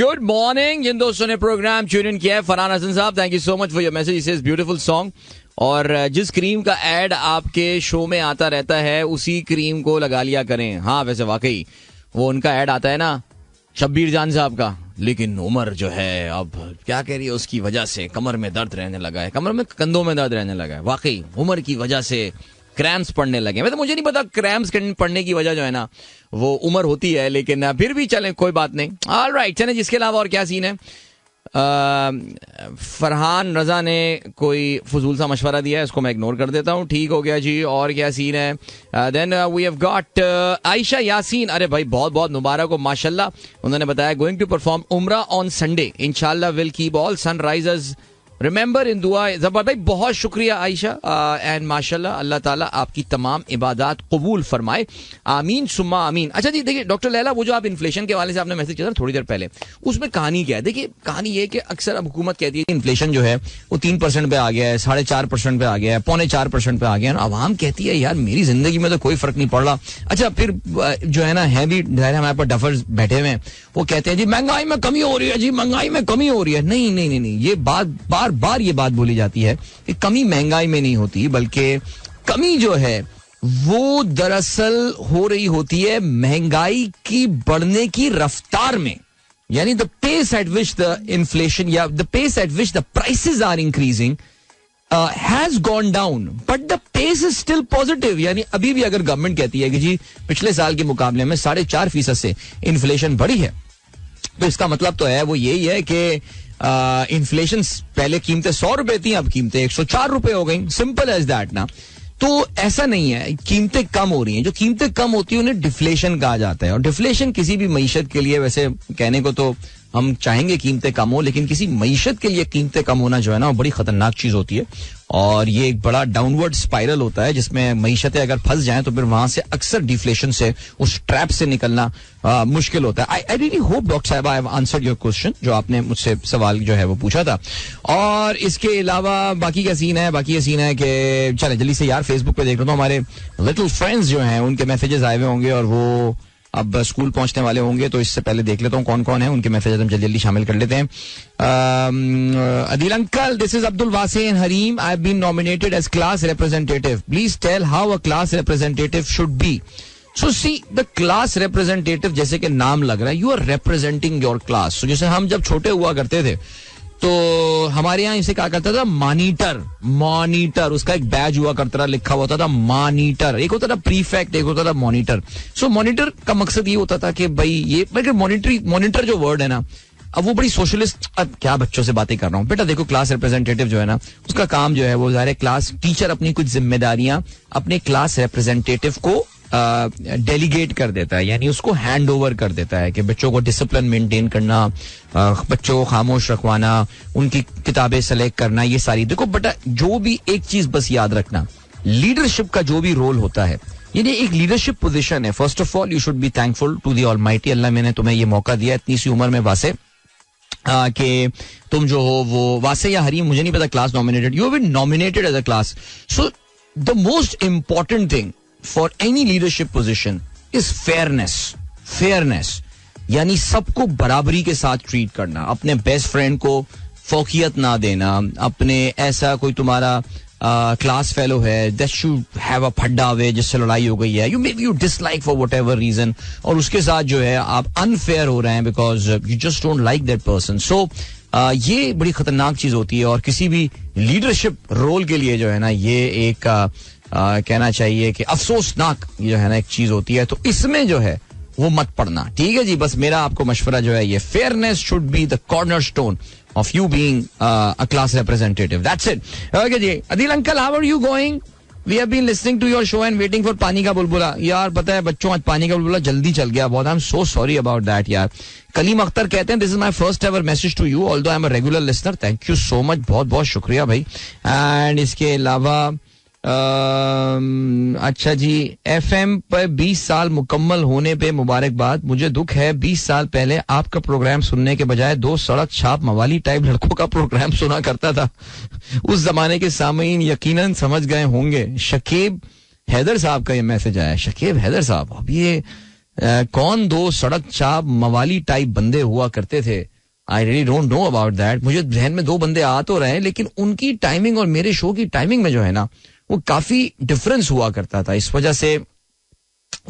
good morning. जिन दोस्तों ने प्रोग्राम ट्यून इन किया है, फरहान हसन साहब, thank you so much for your message. This is beautiful song. और जिस क्रीम का एड आपके शो में आता रहता है उसी क्रीम को लगा लिया करें. हाँ वैसे वाकई वो उनका ऐड आता है ना शब्बीर जान साहब का, लेकिन उम्र जो है अब क्या कह रही है, उसकी वजह से कमर में दर्द रहने लगा है, कमर में कंधों में दर्द रहने लगा है. वाकई उम्र की वजह से क्रैम्स पड़ने लगे। मैं तो मुझे नहीं पता क्रैम्स पड़ने की वजह जो है ना वो उम्र होती है, लेकिन फिर भी चलें कोई बात नहीं। ऑलराइट, चलें जिसके अलावा और क्या सीन है। फरहान रजा ने कोई फजूल सा मशवरा दिया है, इसको मैं इग्नोर कर देता हूँ। ठीक हो गया जी। और क्या सीन है? Then we have got Ayesha Yaseen. अरे भाई बहुत बहुत मुबारक हो, माशाल्लाह। उन्होंने बताया going to perform Umrah on Sunday, इंशाल्लाह will keep all Sunrisers remember in dua. Jabbar भाई बहुत शुक्रिया आयशा, एंड माशाल्लाह अल्लाह ताला आपकी तमाम इबादत कबूल फरमाए, आमीन सुम्मा आमीन। अच्छा जी देखिए डॉक्टर लैला, वो जो आप इन्फ्लेशन के हवाले से आपने मैसेज किया था थोड़ी देर पहले, उसमें कहानी क्या है? देखिए कहानी ये है कि अक्सर अब हुकूमत कहती है कि इन्फ्लेशन जो है वो 3% पे आ गया है, 4.5% पे आ गया है, 3.25% पे आ गया है। आवाम कहती है यार मेरी जिंदगी में तो कोई फर्क नहीं पड़ रहा। अच्छा फिर जो है ना है भी हमारे पास डफर्स बैठे हुए हैं, वो कहते हैं जी महंगाई में कमी हो रही है, जी महंगाई में कमी हो रही है। नहीं नहीं नहीं, ये बात बार ये बात बोली जाती है कि कमी महंगाई में नहीं होती, बल्कि कमी जो है वो दरअसल हो रही होती है महंगाई की बढ़ने की रफ्तार में, यानी the pace at which the inflation या the pace at which the prices are increasing has gone down but the pace is still positive. यानी अभी भी अगर गवर्नमेंट कहती है कि जी पिछले साल के मुकाबले में 4.5% से इन्फ्लेशन बढ़ी है, तो इसका मतलब तो है वो यही है कि इन्फ्लेशन पहले कीमतें 100 रुपए थी, अब कीमतें 104 रुपए हो गई। सिंपल एज दैट ना। तो ऐसा नहीं है कीमतें कम हो रही हैं, जो कीमतें कम होती है उन्हें डिफ्लेशन कहा जाता है। और डिफ्लेशन किसी भी मईशत के लिए, वैसे कहने को तो हम चाहेंगे कीमतें कम हो, लेकिन किसी मईशत के लिए कीमतें कम होना जो है ना वो बड़ी खतरनाक चीज होती है, और ये एक बड़ा डाउनवर्ड स्पाइरल होता है जिसमें मईशतें अगर फंस जाएं तो फिर वहां से अक्सर डिफ्लेशन से, उस ट्रैप से निकलना मुश्किल होता है। आई रियली होप डॉक्टर साहब I have answered your question, जो आपने मुझसे सवाल जो है वो पूछा था। और इसके अलावा बाकी का सीन है, बाकी ये सीन है कि चले जल्दी से यार फेसबुक पे देख रहा हूँ हमारे लिटिल फ्रेंड्स जो हैं उनके मैसेजेस आए हुए होंगे और वो अब स्कूल पहुंचने वाले होंगे, तो इससे पहले देख लेता हूँ कौन कौन है, उनके मैसेज हम जल्दी जल्दी शामिल कर लेते हैं। Adeel uncle, this is Abdul Wasin Hareem, I have been nominated as class representative, please tell how a class representative should be. So see the class representative, जैसे कि नाम लग रहा है, you are representing your class. जैसे हम जब छोटे हुआ करते थे तो हमारे यहाँ इसे कहा करता था मॉनिटर, मॉनिटर, उसका एक बैज हुआ करता था, लिखा होता था मॉनिटर, एक होता था प्रीफेक्ट, एक होता था मॉनिटर। सो मॉनिटर का मकसद ये होता था कि भाई ये मॉनिटर जो वर्ड है ना, अब वो बड़ी सोशलिस्ट, अब क्या बच्चों से बातें कर रहा हूँ बेटा, देखो क्लास रिप्रेजेंटेटिव जो है ना उसका काम जो है वो ज़ाहिर है क्लास टीचर अपनी कुछ जिम्मेदारियां अपने क्लास रिप्रेजेंटेटिव को डेलीगेट कर देता है, यानी उसको हैंड ओवर कर देता है कि बच्चों को डिसिप्लिन मेंटेन करना, बच्चों को खामोश रखवाना, उनकी किताबें सेलेक्ट करना, ये सारी। देखो बेटा जो भी एक चीज बस याद रखना, लीडरशिप का जो भी रोल होता है, यानी एक लीडरशिप पोजीशन है, first of all you should be thankful to the almighty, अल्लाह मैंने तुम्हें ये मौका दिया इतनी सी उम्र में वासे कि तुम जो हो वो वासे या हरीम मुझे नहीं पता, class nominated, you have been nominated as a class. So the most important thing for any leadership position is fairness. Fairness यानी सबको बराबरी के साथ ट्रीट करना, अपने बेस्ट फ्रेंड को फौकियत ना देना, अपने ऐसा कोई तुम्हारा क्लास फेलो है दैट शुड हैव अ फड्डा हुए जिससे लड़ाई हो गई है, you may be you dislike for whatever reason, और उसके साथ जो है आप अनफेयर हो रहे हैं because you just don't like that person. So ये बड़ी खतरनाक चीज होती है, और किसी भी लीडरशिप रोल के लिए जो है ना ये एक कहना चाहिए कि अफसोसनाक जो है ना एक चीज होती है, तो इसमें जो है वो मत पड़ना, ठीक है जी। बस मेरा आपको मशवरा जो है ये, fairness should be the cornerstone of you being a class representative. That's it. Okay जी, Adil uncle, how are you going? We have been listening to your show and waiting for पानी का बुलबुला. यार पता है बच्चों आज पानी का बुलबुला जल्दी चल गया बहुत, I'm so sorry about that यार. कलीम अख्तर कहते हैं this is my first ever message to you although I'm a regular listener. Thank you so much, बहुत बहुत शुक्रिया भाई. And इसके अलावा अच्छा जी, FM पर 20 साल मुकम्मल होने पे मुबारकबाद. मुझे दुख है 20 साल पहले आपका प्रोग्राम सुनने के बजाय दो सड़क छाप मवाली टाइप लड़कों का प्रोग्राम सुना करता था. उस जमाने के सामीन यकीनन समझ गए होंगे. शकीब हैदर साहब का ये मैसेज आया. शकीब हैदर साहब, अब ये कौन दो सड़क छाप मवाली टाइप बंदे हुआ करते थे? I really don't know about that. मुझे जहन में दो बंदे आ तो रहे हैं, लेकिन उनकी टाइमिंग और मेरे शो की टाइमिंग में जो है ना वो काफी डिफरेंस हुआ करता था. इस वजह से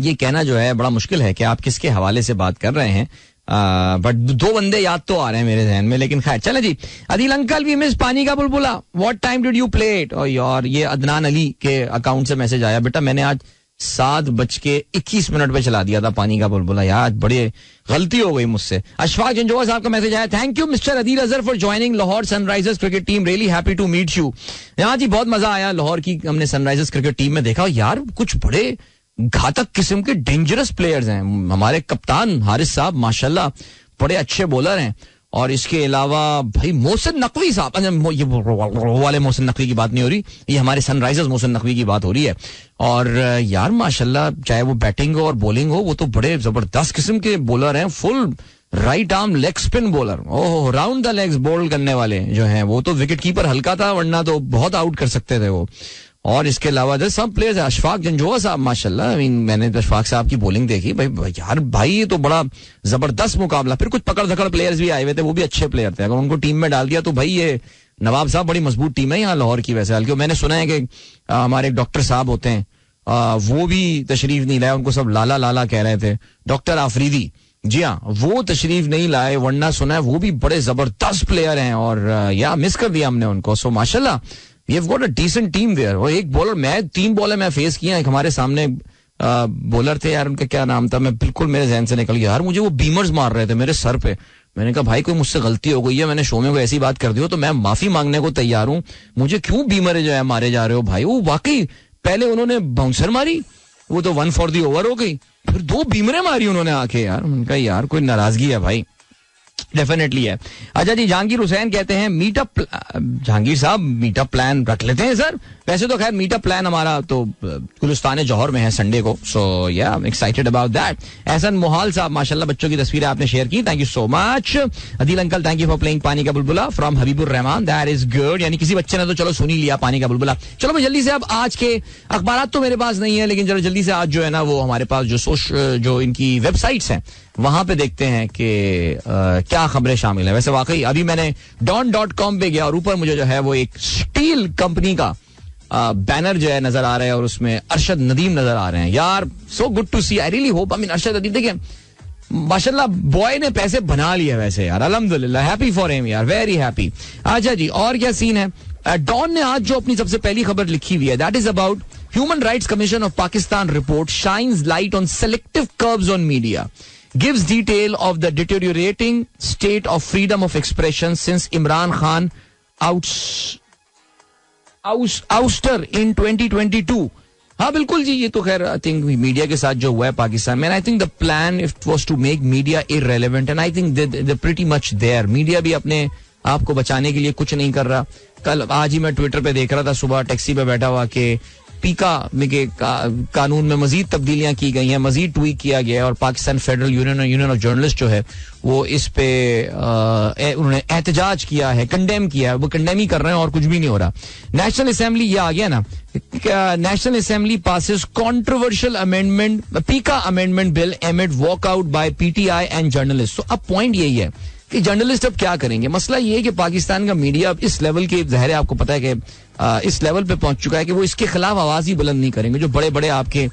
ये कहना जो है बड़ा मुश्किल है कि आप किसके हवाले से बात कर रहे हैं. बट 2 बंदे याद तो आ रहे हैं मेरे ध्यान में, लेकिन खैर चले जी. अदिल अंकल, वी मिस पानी का बुलबुला, what time did you play it? और यार ये अदनान अली के अकाउंट से मैसेज आया, बेटा मैंने आज 7:21 पे चला दिया था पानी का बुलबुला. यार बड़ी गलती हो गई मुझसे. अशफाक जंजोआ साहब का मैसेज आया, thank you mister Adeel Azhar for joining Lahore Sunrisers cricket team, really happy to meet you. यहाँ जी बहुत मजा आया लाहौर की हमने सनराइजर्स क्रिकेट टीम में देखा. यार कुछ बड़े घातक किस्म के डेंजरस प्लेयर्स हैं. हमारे कप्तान हारिस साहब माशाल्लाह बड़े अच्छे बॉलर हैं. और इसके अलावा भाई मोहसिन नकवी साहब, ये वाले मोहसिन नकवी की बात नहीं हो रही, ये हमारे सनराइजर्स मोहसिन नकवी की बात हो रही है. और यार माशाल्लाह चाहे वो बैटिंग हो और बॉलिंग हो, वो तो बड़े जबरदस्त किस्म के बॉलर हैं. Full right arm leg spin bowler, oh round the legs ball करने वाले जो हैं. वो तो विकेट कीपर हल्का था, वरना तो बहुत आउट कर सकते थे वो. और इसके अलावा सब प्लेयर्स, अशफाक जंजोआ साहब माशाल्लाह, मैंने अशफाक साहब की बॉलिंग देखी भाई, यार भाई ये तो बड़ा जबरदस्त मुकाबला. फिर कुछ पकड़ धकड़ प्लेयर्स भी आए हुए थे, वो भी अच्छे प्लेयर थे. अगर उनको टीम में डाल दिया तो भाई ये नवाब साहब बड़ी मजबूत टीम है यहाँ लाहौर की. वैसे हल्के मैंने सुना है कि हमारे एक डॉक्टर साहब होते हैं, वो भी तशरीफ नहीं लाए, उनको सब लाला लाला कह रहे थे, डॉक्टर आफरीदी. जी हाँ, वो तशरीफ नहीं लाए, वरना सुना है वो भी बड़े जबरदस्त प्लेयर हैं. और या मिस कर दिया हमने उनको. सो माशाल्लाह You've got a decent team there. और एक बॉलर, मैं 3 बॉलर मैं फेस किया. एक हमारे सामने बॉलर थे यार, उनका क्या नाम था, मैं बिल्कुल मेरे जहन से निकल गया. यार मुझे वो बीमर्स मार रहे थे मेरे सर पे. मैंने कहा भाई कोई मुझसे गलती हो गई है, मैंने शो में कोई ऐसी बात कर दी हो तो मैं माफी मांगने को तैयार हूँ. मुझे क्यों बीमर जो है मारे जा रहे हो भाई? वो वाकई पहले उन्होंने बाउंसर मारी, वो तो 1 for the over हो गई, फिर 2 बीमरें मारी उन्होंने आके. यार उनका यार कोई नाराजगी है भाई, डेफिनेटली है. अच्छा जी, जहांगीर हुसैन कहते हैं मीटअप, जहांगीर साहब मीटअप प्लान रख लेते हैं सर. वैसे तो खैर मीटअप प्लान हमारा तो गुलिस्तान जौहर में है संडे को. So yeah I am excited about that. Ahsan Mohal साहब माशाल्लाह बच्चों की तस्वीरें आपने शेयर की, thank you so much. Adeel uncle thank you for playing पानी का बुलबुला from Habibur Rahman, that is good. यानी किसी बच्चे ने तो चलो सुन ही लिया पानी का बुलबुला. चलो मैं जल्दी से अब आज के अखबार तो मेरे पास नहीं है, लेकिन चलो जल्दी से आज जो है ना वो हमारे पास जो इनकी वेबसाइट्स हैं वहां पे देखते हैं कि क्या खबरें शामिल है. वैसे वाकई अभी मैंने don.com पे गया और ऊपर मुझे जो है वो एक स्टील कंपनी का बैनर जो है नजर आ रहा है और उसमें अरशद नदीम नजर आ रहे हैं. यार so good to see, I really hope, I mean Arshad Nadeem देखिए माशाल्लाह बॉय ने पैसे बना लिए वैसे यार, अल्हम्दुलिल्लाह, हैप्पी फॉर हिम यार, वेरी हैप्पी. अच्छा जी, और क्या सीन है? डॉन ने आज जो अपनी सबसे पहली खबर लिखी हुई है, that is about human rights commission of Pakistan report shines light on selective curbs on media, gives detail of the deteriorating state of freedom of expression since Imran Khan ouster in 2022. हाँ बिल्कुल जी, ये तो खैर आई थिंक मीडिया के साथ जो हुआ है पाकिस्तान में, I think the plan it was to make media irrelevant and I think they pretty much there. Media भी अपने आप को बचाने के लिए कुछ नहीं कर रहा. कल आज ही मैं ट्विटर पे देख रहा था, सुबह टैक्सी पे बैठा हुआ, कि पीका के कानून में मजीद तब्दीलियां की गई हैं, मजीद ट्वीक किया गया है और Pakistan federal union of journalist जो है वो इस पे उन्होंने एहतजाज किया है, कंडेम किया है. वो कंडेम ही कर रहे हैं और कुछ भी नहीं हो रहा. नेशनल असेंबली, ये आ गया ना, national assembly passes controversial amendment, PECA amendment bill amid walkout by PTI and journalist. तो अब पॉइंट यही है कि जर्नलिस्ट अब क्या करेंगे. मसला ये है कि पाकिस्तान का मीडिया अब इस लेवल के, ज़ाहिर है आपको पता है कि इस लेवल पे पहुंच चुका है कि वो इसके खिलाफ आवाज ही बुलंद नहीं करेंगे. जो बड़े बड़े आपके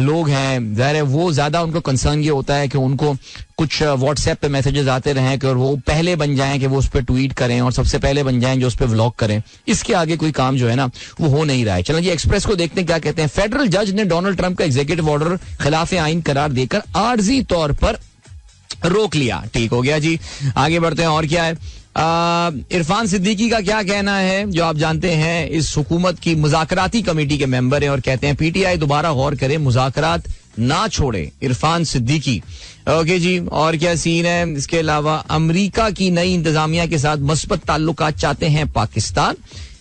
लोग हैं, ज़ाहिर है वो ज्यादा उनको कंसर्न ये होता है कि उनको कुछ व्हाट्सएप पे मैसेजेस आते रहें कि और वो पहले बन जाएं कि वो उस पर ट्वीट करें और सबसे पहले बन जाएं जो उस पर व्लॉग करें. इसके आगे कोई काम जो है ना वो हो नहीं रहा है. चलो ये एक्सप्रेस को देखते हैं क्या कहते हैं. फेडरल जज ने डोनाल्ड ट्रंप का एग्जीक्यूटिव ऑर्डर खिलाफ आइन करार देकर आर्जी तौर पर रोक लिया. ठीक हो गया जी, आगे बढ़ते हैं. और क्या है, इरफान सिद्दीकी का क्या कहना है, जो आप जानते हैं इस हुकूमत की मुज़ाकराती कमेटी के मेंबर हैं और कहते हैं पीटीआई दोबारा गौर करे, मुज़ाकरात ना छोड़े. इरफान सिद्दीकी. ओके जी, और क्या सीन है. इसके अलावा अमेरिका की नई इंतजामिया के साथ मस्बत ताल्लुकात चाहते हैं पाकिस्तान.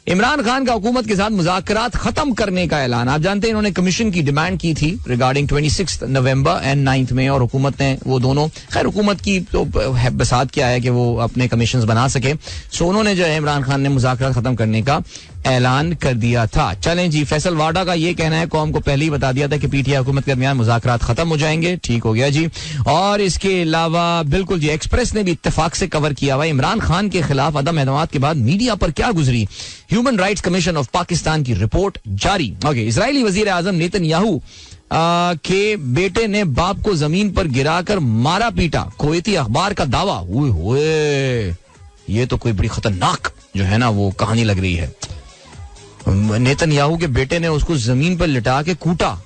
इमरान खान का हुकूमत के साथ मुज़ाकरात खत्म करने का ऐलान. आप जानते हैं इन्होंने कमीशन की डिमांड की थी रिगार्डिंग 26 नवंबर एंड 9 में और हुकूमत ने वो दोनों, खैर हुकूमत की तो बसात क्या है कि वो अपने कमीशन बना सके. सो उन्होंने जो है इमरान खान ने मुज़ाकरात खत्म करने का ऐलान कर दिया था. चलें जी, फैसल वाडा का ये कहना है, कौम को पहले ही बता दिया था कि पीटीआई हुकूमत के दरमियान मुज़ाकरात खत्म हो जाएंगे. ठीक हो गया जी. और इसके अलावा बिल्कुल जी, एक्सप्रेस ने भी इत्तेफाक से कवर किया हुआ इमरान खान के खिलाफ अदम एतमाद के बाद मीडिया पर क्या गुजरी, human rights commission of Pakistan की रिपोर्ट जारी. ओके, इजरायली वजीर आजम नेतन्याहू के बेटे ने बाप को जमीन पर गिराकर मारा पीटा, कुवैती अखबार का दावा। हुए ये तो कोई बड़ी खतरनाक जो है ना वो कहानी लग रही है। नेतन्याहू के बेटे ने उसको जमीन पर लिटा के कूटा।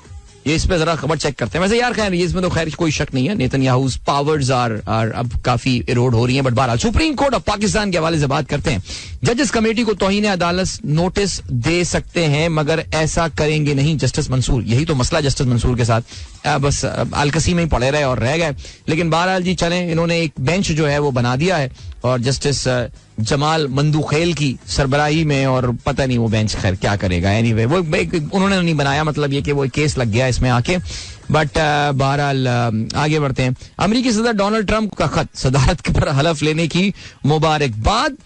ये इस पे जरा खबर चेक करते हैं। वैसे यार खैर इसमें तो खैर कोई शक नहीं है, नेतन्याहू's पावर्स आर अब काफी इरोड हो रही हैं। बट बहरहाल सुप्रीम कोर्ट ऑफ पाकिस्तान के हवाले से बात करते हैं। जजेस कमेटी को तौहीन अदालत नोटिस दे सकते हैं मगर ऐसा करेंगे नहीं जस्टिस मंसूर। यही तो मसला जस्टिस मंसूर के साथ, बस अलकसी में ही पड़े रहे और रह गए। लेकिन बहरहाल जी चलें, इन्होंने एक बेंच जो है वो बना दिया है और जस्टिस जमाल मंदूखेल की सरबराही में, और पता नहीं वो बेंच खैर क्या करेगा। एनीवे वो उन्होंने नहीं बनाया, मतलब ये कि वो केस लग गया इसमें आके। बट बहरहाल आगे बढ़ते हैं। अमेरिकी सदर डोनाल्ड ट्रंप का खत, सदारत पर हलफ लेने की मुबारकबाद।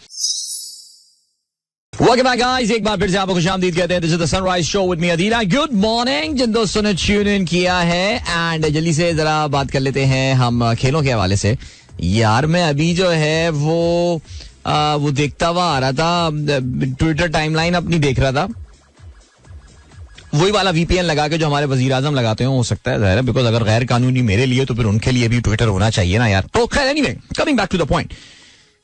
Welcome back guys, एक बार फिर से आपको खुशामदीद कहते हैं। This is the Sunrise Show with me Adeela. Good morning जिन दोस्तों ने ट्यून इन किया है। एंड जल्दी से जरा बात कर लेते हैं हम खेलों के हवाले से। यार मैं अभी जो है वो देखता हुआ आ रहा था, ट्विटर टाइमलाइन अपनी देख रहा था, वही वाला VPN लगा के जो हमारे वजीर आजम लगाते हैं, हो सकता है ज़ाहिर है, बिकॉज अगर गैर कानूनी मेरे लिए तो फिर उनके लिए भी ट्विटर होना चाहिए ना यार। तो खैर anyway, coming back to the point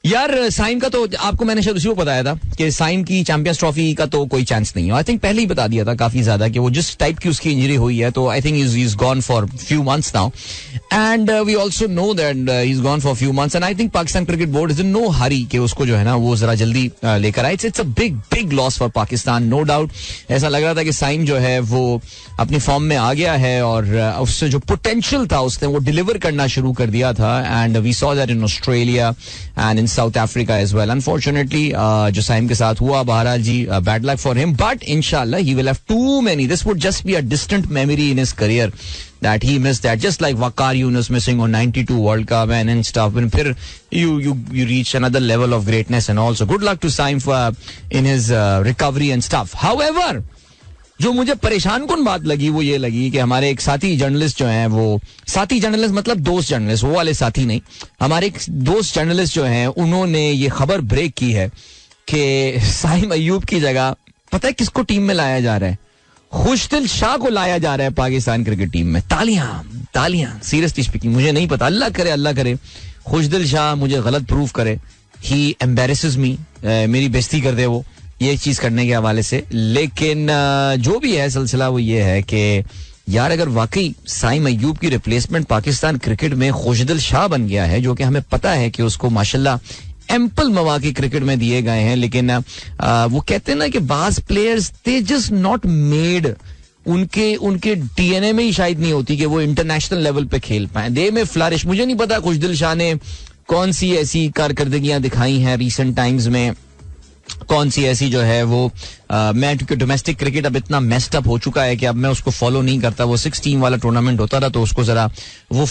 यार, साइम का तो आपको मैंने शायद उसी को बताया था कि साइम की चैंपियंस ट्रॉफी का तो कोई चांस नहीं है। आई थिंक पहले ही बता दिया था काफी ज्यादा कि वो जिस टाइप की उसकी इंजरी हुई है, तो I think he is gone for few months now and we also know that he is gone for few months and I think Pakistan cricket board is in no hurry कि उसको जो है ना वो जरा जल्दी लेकर आए। It's a big loss for Pakistan, no doubt. ऐसा लग रहा था कि साइम जो है वो अपनी फॉर्म में आ गया है और उससे जो पोटेंशियल था उसने वो डिलीवर करना शुरू कर दिया था। And we saw that in Australia and in South Africa as well. Unfortunately जो साइम के साथ हुआ, बहरहाल जी bad luck for him, but इंशाल्लाह he will have too many, this would just be a distant memory in his career that he missed that, just like Waqar Yunus missing on 92 World Cup and stuff, and फिर you reach another level of greatness and also good luck to Saim in his recovery and stuff. However, जो मुझे परेशान कुन बात लगी वो ये लगी कि हमारे एक साथी जर्नलिस्ट जो हैं, वो साथी जर्नलिस्ट मतलब दोस्त जर्नलिस्ट, वो वाले साथी नहीं, हमारे एक दोस्त जर्नलिस्ट जो हैं उन्होंने ये खबर ब्रेक की है कि साइम अय्यूब की जगह पता है किसको टीम में लाया जा रहा है? खुशदिल शाह को लाया जा रहा है पाकिस्तान क्रिकेट टीम में। तालियां सीरियसली स्पीकिंग, मुझे नहीं पता, अल्लाह करे खुशदिल शाह मुझे गलत प्रूव करे, ही एम्बैरेसेस मी, मेरी बेइज्जती कर दे वो ये चीज करने के हवाले से। लेकिन जो भी है सिलसिला वो ये है कि यार अगर वाकई साइम अय्यूब की रिप्लेसमेंट पाकिस्तान क्रिकेट में खुशदिल शाह बन गया है, जो कि हमें पता है कि उसको माशाल्लाह एम्पल मौके क्रिकेट में दिए गए हैं, लेकिन वो कहते हैं ना कि बाज players they just not made, उनके DNA में ही शायद नहीं होती कि वो इंटरनेशनल लेवल पे खेल पाए, दे में फ्लरिश। मुझे नहीं पता खुशदिल शाह ने कौन सी ऐसी कारकर्दगियां दिखाई हैं रिसेंट टाइम्स में, कौन सी ऐसी जो है वो मैं क्योंकि डोमेस्टिक क्रिकेट अब इतना मेस्ड अप हो चुका है कि अब मैं उसको फॉलो नहीं करता। वो 6 टीम वाला टूर्नामेंट होता था तो उसको जरा वो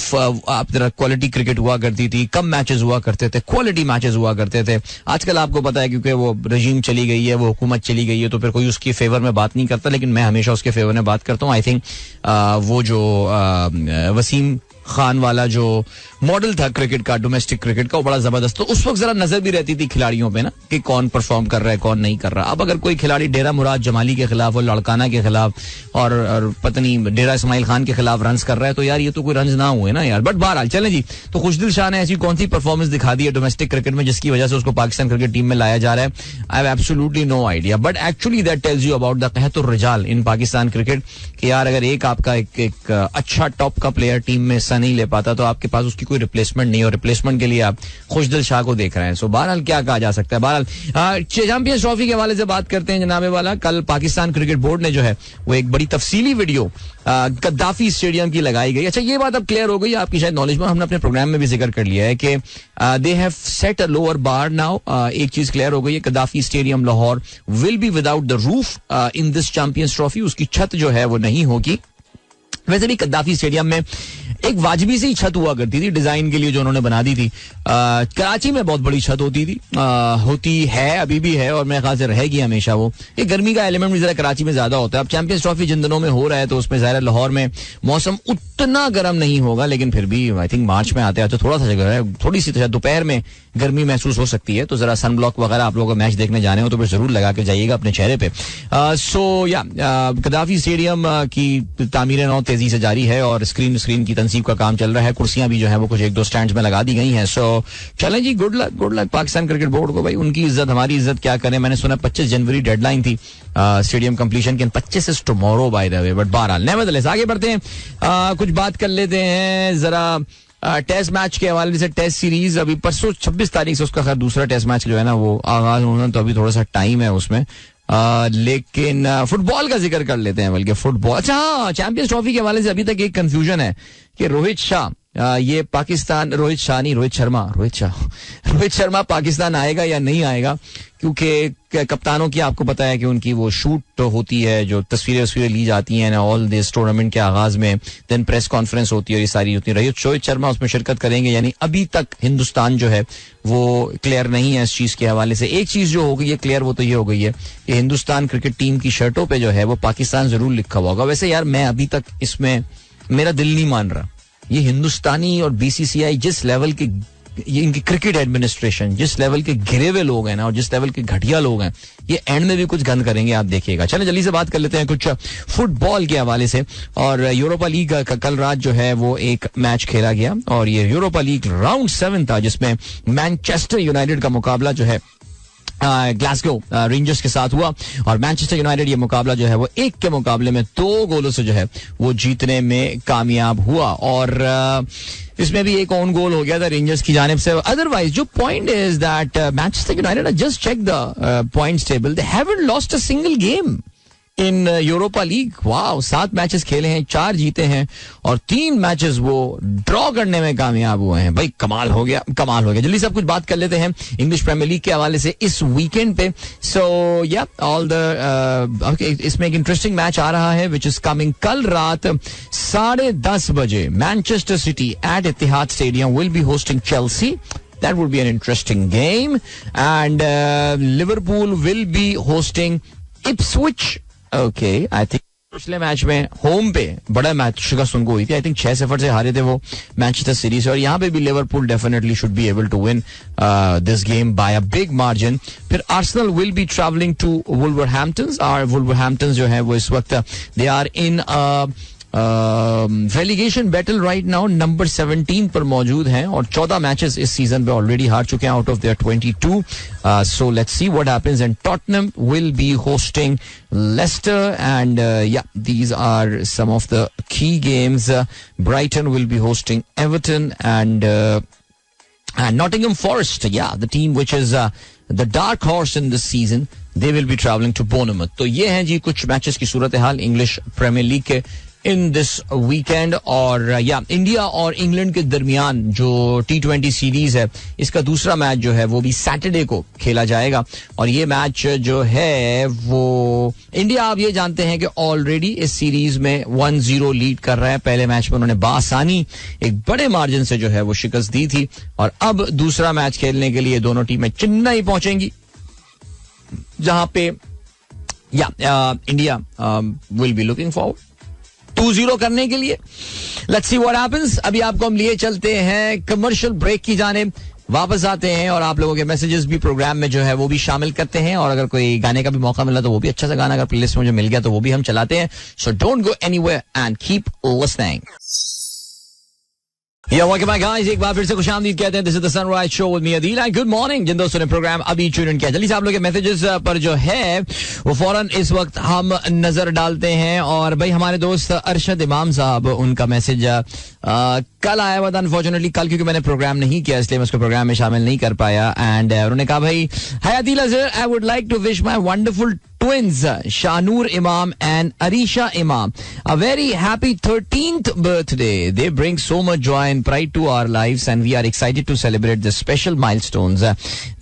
आप जरा क्वालिटी क्रिकेट हुआ करती थी, कम मैचेस हुआ करते थे, क्वालिटी मैचेस हुआ करते थे। आजकल आपको पता है क्योंकि वो रजीम चली गई है, वो हुकूमत चली गई है, तो फिर कोई उसकी फेवर में बात नहीं करता, लेकिन मैं हमेशा उसके फेवर में बात करता हूँ। आई थिंक वो जो वसीम खान वाला जो मॉडल था क्रिकेट का, डोमेस्टिक क्रिकेट का, वो बड़ा जबरदस्त, तो उस वक्त जरा नजर भी रहती थी खिलाड़ियों पे ना कि कौन परफॉर्म कर रहा है कौन नहीं कर रहा। अब अगर कोई खिलाड़ी डेरा मुराद जमाली के खिलाफ और लड़काना के खिलाफ और पत्नी डेरा इस्माइल खान के खिलाफ रन्स कर रहा है, तो यार ये तो कोई रन्स ना हुए ना यार। बट बहरहाल चलें जी, तो खुशदिल शाह ने ऐसी कौन सी परफॉर्मेंस दिखा दी है डोमेस्टिक क्रिकेट में जिसकी वजह से उसको पाकिस्तान क्रिकेट टीम में लाया जा रहा है? I have absolutely no idea, but actually that tells you about the कहतुर रिजाल इन पाकिस्तान क्रिकेट कि यार अगर एक आपका एक अच्छा टॉप का प्लेयर टीम में हिस्सा नहीं ले पाता तो आपके पास उसकी कोई रिप्लेसमेंट नहीं, और रिप्लेसमेंट के लिए आप खुशदिल शाह को देख रहे हैं। सो बहरहाल क्या कहा जा सकता है। बहरहाल चैंपियंस ट्रॉफी के हवाले से बात करते हैं जनाबे वाला। कल पाकिस्तान क्रिकेट बोर्ड ने जो है वो एक बड़ी तफसीली वीडियो गद्दाफी स्टेडियम की लगाई गई। अच्छा ये बात अब क्लियर हो गई आपकी शायद नॉलेज में, हमने अपने प्रोग्राम में भी जिक्र कर लिया है कि they have set a lower bar now. एक चीज क्लियर हो गई है, Gaddafi stadium Lahore will be without the roof in this champions trophy. उसकी छत जो है वो नहीं होगी। वैसे भी गद्दाफी स्टेडियम में एक वाजबी सी छत हुआ करती थी डिजाइन के लिए जो उन्होंने बना दी थी। कराची में बहुत बड़ी छत होती थी, होती है, अभी भी है, और मेरे ख्याल से रहेगी हमेशा। वो एक गर्मी का एलिमेंट भी जरा कराची में ज्यादा होता है। अब चैंपियंस ट्रॉफी जिन दिनों में हो रहा है तो उसमें ज़ाहिर लाहौर में मौसम उतना गर्म नहीं होगा, लेकिन फिर भी आई थिंक मार्च में आते आते थोड़ा सा जगह है, थोड़ी सी दोपहर में गर्मी महसूस हो सकती है। तो जरा सन ब्लॉक वगैरह आप लोगों को मैच देखने जाने हो तो फिर जरूर लगा के जाइएगा अपने चेहरे पे। सो या गद्दाफी स्टेडियम की तामीर नौ तेजी तेजी से जारी है और स्क्रीन की तंसीब का काम चल रहा है. कुर्सियां भी जो है वो कुछ 1-2 स्टैंड्स में लगा दी गई हैं. सो चलें जी, good luck Pakistan cricket board को. भाई उनकी इज्जत हमारी इज्जत क्या करें. मैंने सुना 25 जनवरी डेडलाइन थी स्टेडियम कंप्लीशन की. 25 is tomorrow bye the way. But बहरहाल नेवरदलेस आगे बढ़ते हैं. कुछ बात कर लेते हैं जरा टेस्ट मैच के हवाले से. टेस्ट सीरीज अभी परसों 26 तारीख से उसका खैर दूसरा टेस्ट मैच जो है ना वो आगाज होना, तो अभी थोड़ा सा टाइम है उसमें. लेकिन फुटबॉल का जिक्र कर लेते हैं. बल्कि फुटबॉल, अच्छा हाँ, चैंपियंस ट्रॉफी के हवाले से अभी तक एक कंफ्यूजन है कि रोहित शर्मा पाकिस्तान आएगा या नहीं आएगा. क्योंकि कप्तानों की आपको पता है कि उनकी वो शूट होती है, जो तस्वीरें ली जाती हैं ऑल दिस टूर्नामेंट के आगाज में, देन प्रेस कॉन्फ्रेंस होती है और ये सारी होती है. रोहित शर्मा उसमें शिरकत करेंगे यानी अभी तक हिंदुस्तान जो है वो क्लियर नहीं है इस चीज के हवाले से. एक चीज जो हो गई है क्लियर, वो तो ये हो गई है कि हिंदुस्तान क्रिकेट टीम की शर्टों पे जो है वो पाकिस्तान जरूर लिखा हुआ होगा. वैसे यार मैं अभी तक इसमें मेरा दिल नहीं मान रहा. ये हिंदुस्तानी और बीसीसीआई जिस लेवल की, ये इनकी क्रिकेट एडमिनिस्ट्रेशन जिस लेवल के घिरे हुए लोग हैं ना और जिस लेवल के घटिया लोग हैं, ये एंड में भी कुछ गंद करेंगे, आप देखिएगा. चलें जल्दी से बात कर लेते हैं कुछ फुटबॉल के हवाले से. और यूरोपा लीग का कल रात जो है वो एक मैच खेला गया और ये यूरोपा लीग राउंड 7 था जिसमें मैनचेस्टर यूनाइटेड का मुकाबला जो है ग्लासगो रेंजर्स के साथ हुआ. और मैनचेस्टर यूनाइटेड ये मुकाबला जो है वो 1 के मुकाबले में 2 गोलों से जो है वो जीतने में कामयाब हुआ. और इसमें भी एक ऑन गोल हो गया था रेंजर्स की जानिब से. अदरवाइज जो point is that Manchester United just check the points table, they haven't lost a single game in Europa League. वाह, 7 मैचेस खेले हैं, 4 जीते हैं और 3 मैचेस वो ड्रॉ करने में कामयाब हुए हैं. भाई कमाल हो गया. जल्दी से आप कुछ बात कर लेते हैं इंग्लिश प्रीमियर लीग के हवाले से इस वीकेंड पे. सो या ऑल द इसमें एक इंटरेस्टिंग मैच आ रहा है विच इज कमिंग कल रात 10:30 बजे. Manchester City at Etihad stadium will be hosting Chelsea. That would be an interesting game. And Liverpool will be hosting Ipswich. Okay, I think पिछले match में home पे बड़ा match शिकस्त उनको हुई थी. आई थिंक 6-0 से हारे थे वो मैनचेस्टर सिटी से. और यहाँ पे भी Liverpool definitely should be able to win this game by a big margin. फिर Arsenal will be travelling to Wolverhampton. और वुल्वरहैम्पटन जो है वो इस वक्त they are in relegation battle right now, number 17 पर मौजूद हैं और 14 मैचेस इस सीजन पे ऑलरेडी हार चुके हैं out of there 22. So let's see what happens. And Tottenham will be hosting Leicester. And yeah these are some of the key games. Brighton will be hosting Everton. And Nottingham Forest, yeah, the team which is the dark horse in this season, they will be traveling to Bournemouth. तो ये हैं जी कुछ matches की सूरत हाल English premiere league के in this weekend. और या India और England के दरमियान जो T20 सीरीज है इसका दूसरा मैच जो है वो भी सैटरडे को खेला जाएगा. और ये मैच जो है वो इंडिया, आप ये जानते हैं कि ऑलरेडी इस सीरीज में 1-0 लीड कर रहा है. पहले मैच में उन्होंने बासानी एक बड़े मार्जिन से जो है वो शिकस्त दी थी. और अब दूसरा मैच खेलने के लिए दोनों टीमें चेन्नई पहुंचेंगी जहां पे India will be looking forward 2-0 करने के लिए. Let's see what happens. अभी आपको हम लिए चलते हैं कमर्शियल ब्रेक की जानिब. वापस आते हैं और आप लोगों के मैसेजेस भी प्रोग्राम में जो है वो भी शामिल करते हैं. और अगर कोई गाने का भी मौका मिला तो वो भी अच्छा सा गाना अगर प्लेलिस्ट में मुझे मिल गया तो वो भी हम चलाते हैं. So don't go anywhere and keep listening. Guys, एक बार फिर से खुशामदीद कहते हैं. This is the Sunrise show with me Adeel and good morning. जिन दोस्तों ने प्रोग्राम अभी ट्यून इन किया, जल्दी से आप लोग के मैसेजेस पर जो है वो फौरन इस वक्त हम नजर डालते हैं. और भाई हमारे दोस्त अरशद इमाम साहब, उनका मैसेज कल आया हुआ था. अनफॉर्चुनेटली कल क्योंकि मैंने प्रोग्राम नहीं किया इसलिए मैं उसको प्रोग्राम में शामिल नहीं कर पाया. एंड उन्होंने कहा भाई, hi Adeel Azhar, I would like to wish my wonderful twins Shanur Imam and Arisha Imam a very happy 13th birthday. They bring so much joy and pride to our lives and we are excited to celebrate this special milestones.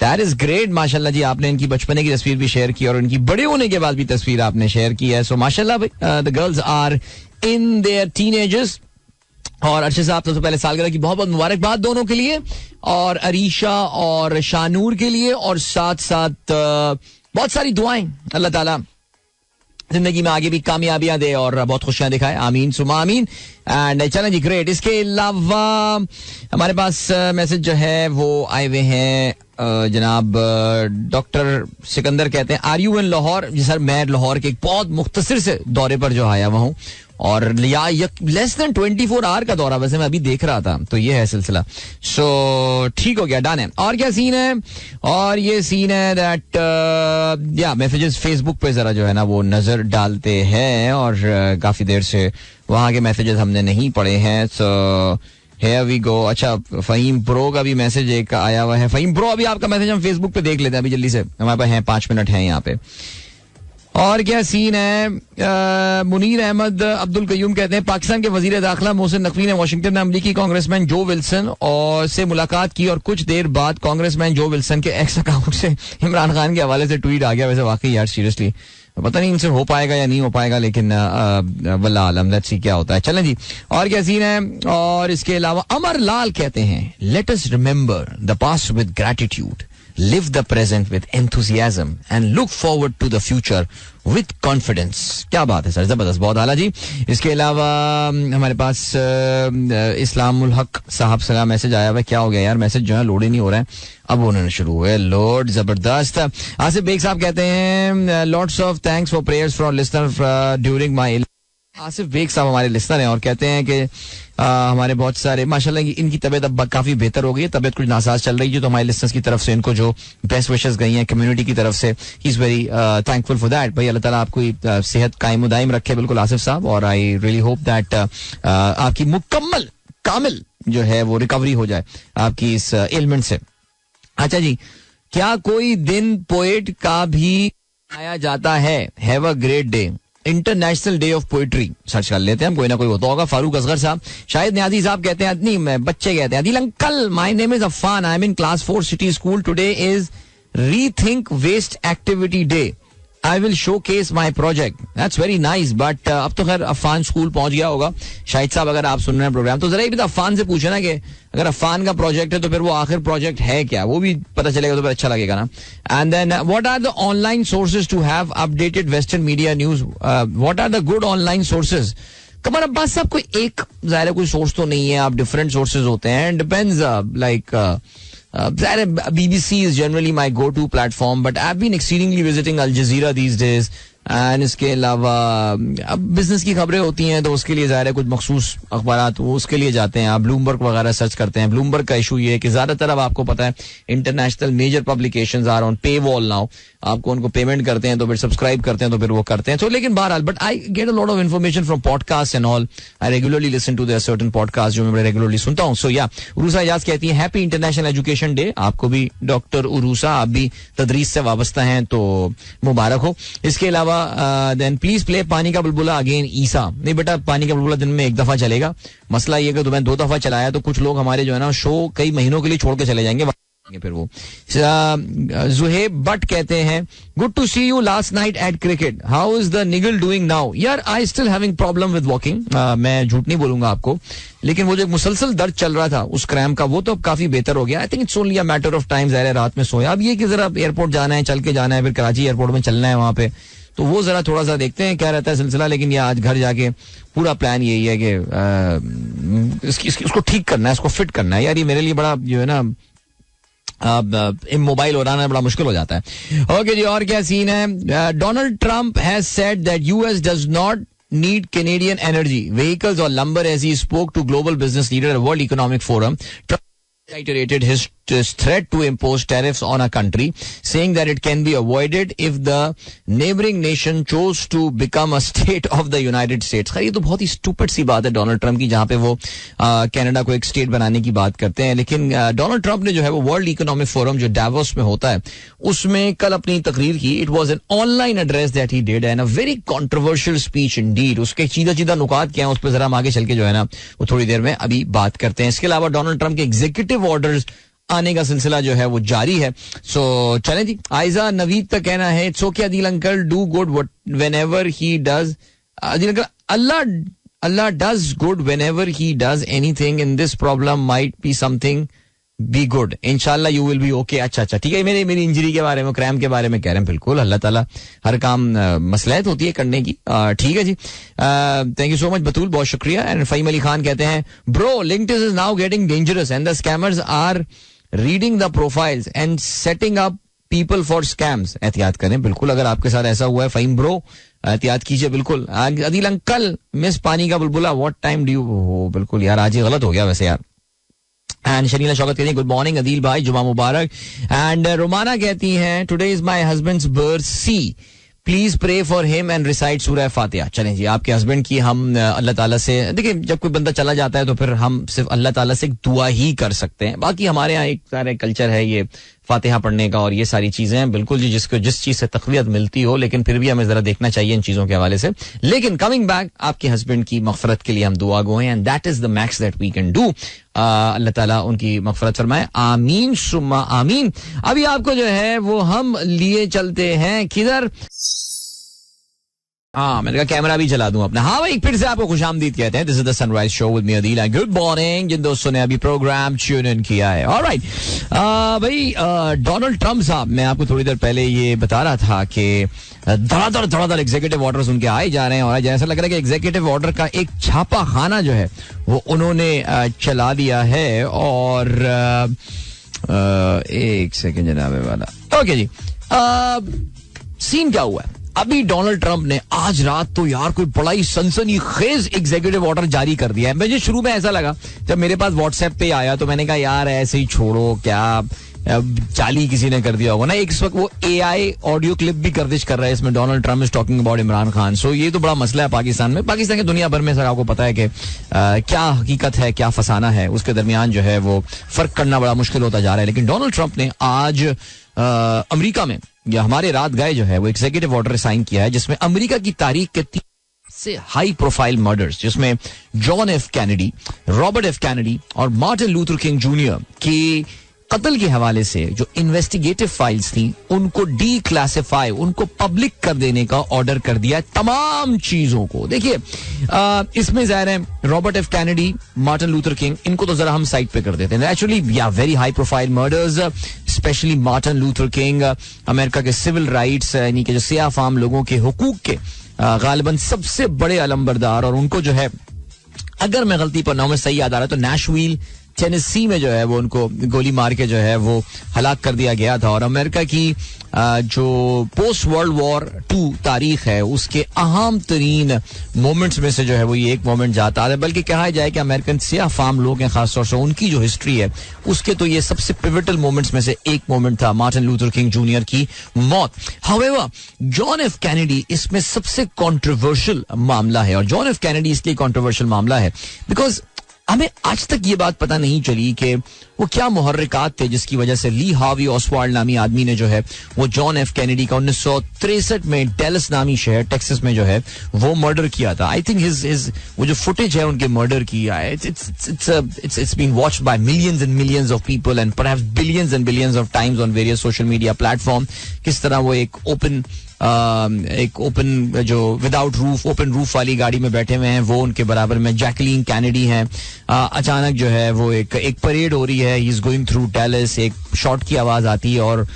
That is great. माशाल्लाह जी, आपने इनकी बचपने की तस्वीर भी share की और उनकी बड़े होने के बाद भी तस्वीर आपने शेयर की है. सो माशाल्लाह भाई, the girls are in their teenagers. और अर्शद साहब सबसे पहले सालगिरह की बहुत बहुत मुबारकबाद दोनों के लिए, और अरीशा और शानूर के लिए, और साथ साथ बहुत सारी दुआएं. अल्लाह ताला जिंदगी में आगे भी कामयाबियां दे और बहुत खुशियां दिखाए. आमीन सुमा आमीन. एंड चलें जी, ग्रेट. इसके अलावा हमारे पास मैसेज जो है वो आए हुए हैं. जनाब डॉक्टर सिकंदर कहते हैं, आर यू इन लाहौर? जी सर, मैं लाहौर के एक बहुत मुख्तसर से दौरे पर जो आया हुआ हूँ और या लेस देन 24 आवर का दौरा, वैसे मैं अभी देख रहा था, तो ये है सिलसिला. सो ठीक हो गया, डन है. और क्या सीन है? और ये सीन है दैट या मैसेजेस फेसबुक पे जरा जो है ना वो नजर डालते हैं, और काफी देर से वहां के मैसेजेस हमने नहीं पढ़े हैं. सो Here we go. अच्छा, फहीम ब्रो का भी मैसेज एक आया हुआ है. फहीम ब्रो, अभी आपका मैसेज हम फेसबुक पे देख लेते हैं अभी जल्दी से, हमारे पास है 5 मिनट हैं यहाँ पे. और क्या सीन है? मुनीर अहमद अब्दुल कयूम कहते हैं पाकिस्तान के वजीर दाखिला मोहसिन नकवी ने वाशिंगटन में अमरीकी कांग्रेसमैन जो विल्सन और से मुलाकात की, और कुछ देर बाद कांग्रेसमैन जो विल्सन के एक्स अकाउंट से इमरान खान के हवाले से ट्वीट आ गया. वैसे वाकई यार सीरियसली पता नहीं इनसे हो पाएगा या नहीं हो पाएगा, लेकिन वल्लाह आलम, लेट्स सी क्या होता है. चलें जी, और क्या सीन है? और इसके अलावा अमर लाल कहते हैं let us remember the past with gratitude, live the present with enthusiasm and look forward to the future with confidence. क्या बात है सर, जबरदस्त, बहुत आला जी. इसके अलावा हमारे पास इस्लामुल हक साहब से मैसेज आया हुआ. क्या हो गया यार, मैसेज जो है लोड ही नहीं हो रहा है, अब होने शुरू हुए. लोड जबरदस्त. आसिफ बेग साहब कहते हैं lots of thanks for prayers from listener during my. Asif Baig साहब हमारे लिसनर हैं और कहते हैं कि हमारे बहुत सारे माशाल्लाह इनकी तबीयत अब काफी बेहतर हो गई है, तबीयत कुछ नासाज चल रही है, तो हमारे लिसनर्स की तरफ से इनको जो बेस्ट विशेस गई हैं कम्युनिटी की तरफ से, he is very thankful for that. भाई अल्लाह ताला आपको सेहत कायम दायम रखे बिल्कुल आसिफ साहब, और आई रियली होप दैट आपकी मुकम्मल कामिल जो है वो रिकवरी हो जाए आपकी इस एलिमेंट से. अच्छा जी, क्या कोई दिन पोएट का भी आया जाता है? Have a great day. International day of poetry search कर लेते हैं हम, कोई ना कोई होता होगा. फारूक असगर साहब, शायद न्याजी साहब कहते हैं, नहीं बच्चे कहते हैं, Adil uncle my name is Afan, I am in class 4 city school, today is rethink waste activity day, I will showcase my project. That's very nice. But अब तो खैर अफान स्कूल पहुंच गया होगा. शाहिद साहब अगर आप सुन रहे हैं प्रोग्राम, तो जरा भी अफान से पूछे ना कि अगर अफान का प्रोजेक्ट है तो फिर वो आखिर प्रोजेक्ट है क्या, वो भी पता चलेगा तो फिर अच्छा लगेगा ना. And then what are the online sources to have updated western media news, what are the good online sources? Qamar Abbas साहब, कोई एक ज़ाहिर कोई सोर्स तो नहीं है, आप डिफरेंट सोर्सेज होते हैं. Depends like BBC is generally my go-to platform, but I've been exceedingly visiting Al Jazeera these days. And इसके अलावा अब बिजनेस की खबरें होती हैं तो उसके लिए ज़ाहिर है कुछ मखसूस अखबारात वो उसके लिए जाते हैं. आप ब्लूमबर्ग वगैरह सर्च करते हैं. ब्लूमबर्ग का इशू ये है कि ज़्यादातर अब आपको पता है international major publications are on paywall now. आपको उनको पेमेंट करते हैं तो फिर सब्सक्राइब करते हैं तो फिर वो करते हैं. तो लेकिन बहरहाल, but I get a lot of information from podcast and all. I regularly listen to their certain podcast जो मैं रेगुलरली सुनता हूँ. सो या उरूसा इजाज कहती है हैप्पी इंटरनेशनल एजुकेशन डे. आपको भी डॉक्टर उरूसा, आप भी तदरीस से वाबस्ता हैं तो मुबारक हो. इसके अलावा देन प्लीज प्ले पानी का बुलबुला अगेन ईसा. नहीं बेटा, पानी का बुलबुला दिन में एक दफा चलेगा. मसला ये कि तुम्हें 2 दफा चलाया तो कुछ लोग हमारे जो है ना शो कई महीनों के लिए छोड़ के चले जाएंगे फिर वो. जुहेब बट कहते हैं good to see you last night at cricket, how is the niggle doing now? यार I still having problem with walking. मैं झूठ नहीं बोलूंगा आपको, लेकिन वो जो मुसलसल दर्द चल रहा था उस क्रैम्प का वो तो अब काफी बेहतर हो गया. I think it's only a matter of time. ज़ाहिर है रात में सोया. अब ये कि जरा एयरपोर्ट जाना है, चल के जाना है, फिर कराची एयरपोर्ट में चलना है वहां पे, तो वो जरा थोड़ा सा देखते हैं क्या रहता है सिलसिला. लेकिन ये आज घर जाके पूरा प्लान यही है कि इसको ठीक करना है, इसको फिट करना है. यार ये मेरे लिए बड़ा जो है ना मोबाइल उड़ाना बड़ा मुश्किल हो जाता है. ओके जी, और क्या सीन है? Donald Trump has said that US does not need Canadian energy, vehicles or lumber as he spoke to global business leader at World Economic Forum. Trump reiterated his threat to impose tariffs on a country, saying that it can be avoided if the neighboring nation chose to become a state of the United States. खैर ये तो बहुत ही stupid सी बात है Donald Trump की, जहाँ पे वो कनाडा को एक स्टेट बनाने की बात करते हैं. लेकिन डोनाल्ड ट्रंप ने जो है वो वर्ल्ड इकोनॉमिक फोरम जो डावोस में होता है उसमें कल अपनी तकरीर की. It was an online address that he did and a very controversial speech Indeed. उसके सीधा नुकात क्या है उस पर जरा हम आगे चल के जो है ना वो थोड़ी देर में अभी बात करते हैं. इसके अलावा डोनाल्ड ट्रंप के एग्जीक्यूटिव ऑर्डर्स आने का सिलसिला जो है वो जारी है. सो चलें जी. आयजा नवीद का कहना है it's okay Adeel uncle, do good whenever he does. Adeel uncle, Allah does good whenever he does anything. In this problem might be something, be good, इंशाल्लाह यू विल बी ओके. अच्छा ठीक है. मेरी इंजरी के बारे में, क्रैम्प के बारे में कह रहे हैं. बिल्कुल, अल्लाह ताला हर काम मसलहत होती है करने की. ठीक है जी. Thank you so much Batool, बहुत शुक्रिया. एंड फहीम अली खान कहते हैं bro, LinkedIn is now getting dangerous and the scammers are reading the profiles and setting up people for scams. एहतियात करें बिल्कुल, अगर आपके साथ ऐसा हुआ है फ़हीम ब्रो, एहतियात कीजिए बिल्कुल. अदील अंकल, मिस पानी का बुलबुला, व्हाट टाइम डू यू, हो बिल्कुल यार, आज ही गलत हो गया वैसे यार. एंड शनीला शौकत कहती है गुड मॉर्निंग अदील भाई, जुमा मुबारक. एंड रोमाना कहती हैं today is my husband's birthday, please pray for him and recite Surah Fatiha. चलें जी, आपके हस्बैंड की हम अल्लाह ताला से, देखिए जब कोई बंदा चला जाता है तो फिर हम सिर्फ अल्लाह ताला से दुआ ही कर सकते हैं. बाकी हमारे यहाँ एक सारे कल्चर है ये फातिहा पढ़ने का और ये सारी चीजें, बिल्कुल जी, जिसको जिस चीज से तक़वियत मिलती हो, लेकिन फिर भी हमें जरा देखना चाहिए इन चीजों के हवाले से. लेकिन कमिंग बैक, आपके हस्बैंड की मग़फ़िरत के लिए हम दुआ गो हैं, and that is the max that we can do. अल्लाह ताला उनकी मग़फ़िरत फरमाए, आमीन सुम्मा आमीन. अभी आपको जो है वो हम लिए चलते हैं किधर, हाँ मैंने कहा कैमरा भी चला दूं अपना. हाँ भाई, फिर से आपको खुशामदीद कहते हैं. This is the Sunrise show with me Adeel and good morning जिन दोस्तों ने अभी प्रोग्राम ट्यून इन किया है. ऑलराइट भाई, डोनाल्ड ट्रम्प साहब, मैं आपको थोड़ी देर पहले ये बता रहा था कि धड़ाधड़ एग्जीक्यूटिव ऑर्डर्स उनके आए जा रहे हैं, और ऐसा लग रहा है कि एग्जीक्यूटिव ऑर्डर का एक छापा खाना जो है वो उन्होंने चला दिया है. और एक सेकेंड जनाब वाला, ओके जी, सीन क्या हुआ है. अभी डोनाल्ड ट्रंप ने आज रात तो यार कोई बड़ा ही सनसनीखेज एग्जीक्यूटिव ऑर्डर जारी कर दिया है. मुझे शुरू में ऐसा लगा, जब मेरे पास व्हाट्सएप पे आया तो मैंने कहा यार ऐसे ही छोड़ो, क्या जाली किसी ने कर दिया होगा ना. एक इस वक्त वो AI ऑडियो क्लिप भी गर्दिश कर रहा है, इसमें Donald Trump is talking about Imran Khan. So ये तो बड़ा मसला है पाकिस्तान में, पाकिस्तान की दुनिया भर में. सर आपको पता है कि क्या हकीकत है, क्या फसाना है, उसके दरमियान जो है वो फर्क करना बड़ा मुश्किल होता जा रहा है. लेकिन डोनाल्ड ट्रंप ने आज अमेरिका में, या हमारे रात गए जो है वो एग्जीक्यूटिव ऑर्डर साइन किया है, जिसमें अमेरिका की तारीख के 3 से हाई प्रोफाइल मर्डर्स, जिसमें John F Kennedy, Robert F Kennedy और मार्टिन लूथर किंग जूनियर की कत्ल के हवाले से जो इन्वेस्टिगेटिव फाइल्स थी उनको डी क्लासिफाई, उनको पब्लिक कर देने का ऑर्डर कर दिया तमाम चीजों को. देखिए इसमें जाहिर है Robert F Kennedy, Martin Luther king, इनको तो जरा हम साइड पे कर देते हैं. एक्चुअली या very high profile murders, specially Martin Luther king America के सिविल राइट्स, यानी कि जो सियाह फाम लोगों के हुकूक के गालिबन सबसे बड़े अलंबरदार, और उनको जो है, अगर मैं गलती पर नाम सही याद आ रहा है तो नैशविल टेनेसी में जो है वो उनको गोली मार के जो है वो हलाक कर दिया गया था. और अमेरिका की जो पोस्ट वर्ल्ड वॉर 2 तारीख है उसके अहम तरीन मोमेंट्स में से जो है वो ये एक मोमेंट जाता है. बल्कि कहा जाए कि अमेरिकन सियाह फाम लोग हैं, खासतौर से उनकी जो हिस्ट्री है उसके तो ये सबसे पिवटल मोमेंट्स में से एक मोमेंट था, मार्टिन लूथर किंग जूनियर की मौत. हाउएवर जॉन F कैनेडी इसमें सबसे कंट्रोवर्शियल मामला है. और जॉन F कैनेडी इसलिए कंट्रोवर्शियल मामला है बिकॉज हमें आज तक ये बात पता नहीं चली कि वो क्या मुहर्रिकात थे जिसकी वजह से ली हार्वी ऑसवाल्ड नामी आदमी ने जो है वो जॉन F कैनेडी का 1963 में डेलस नामी शहर टेक्सास में जो है वो मर्डर किया था. आई थिंक हिज वो जो फुटेज है उनके मर्डर की, it's been watched by millions and millions of people and perhaps billions and billions of times on various social media platform. किस तरह वो एक ओपन जो विदाउट रूफ, ओपन रूफ वाली गाड़ी में बैठे हुए हैं, वो उनके बराबर में जैकलीन कैनेडी हैं. अचानक जो है वो एक परेड हो रही है, ही इज गोइंग थ्रू डेलस, एक शॉट की आवाज आती है और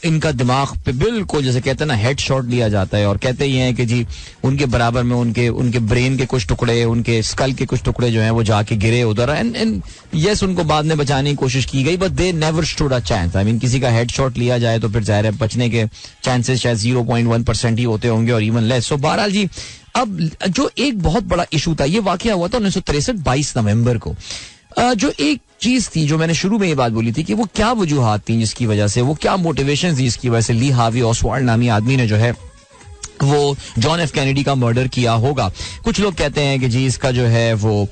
इनका दिमाग पे बिल्कुल जैसे कहते हैं ना हेड शॉट लिया जाता है. और कहते ही हैं कि जी उनके बराबर में उनके ब्रेन के कुछ टुकड़े, उनके स्कल के कुछ टुकड़े जो हैं वो जाके गिरे उधर. एंड यस, उनको बाद में बचाने की कोशिश की गई, but they never stood a chance. I mean किसी का हेड शॉट लिया जाए तो फिर जाहिर है बचने के चांसेस शायद 0.1% ही होते होंगे और इवन लेस. सो बहरहाल जी, अब जो एक बहुत बड़ा इशू था, ये वाकया हुआ था 1963 22 नवंबर को. जो एक चीज थी जो मैंने शुरू में ये बात बोली थी कि वो क्या वजूहात थी जिसकी वजह से, वो क्या मोटिवेशन थी जिसकी वजह से ली हार्वी ऑसवाल्ड नामी आदमी ने जो है वो जॉन F कैनेडी का मर्डर किया होगा. कुछ लोग कहते हैं कि जी इसका जो है वो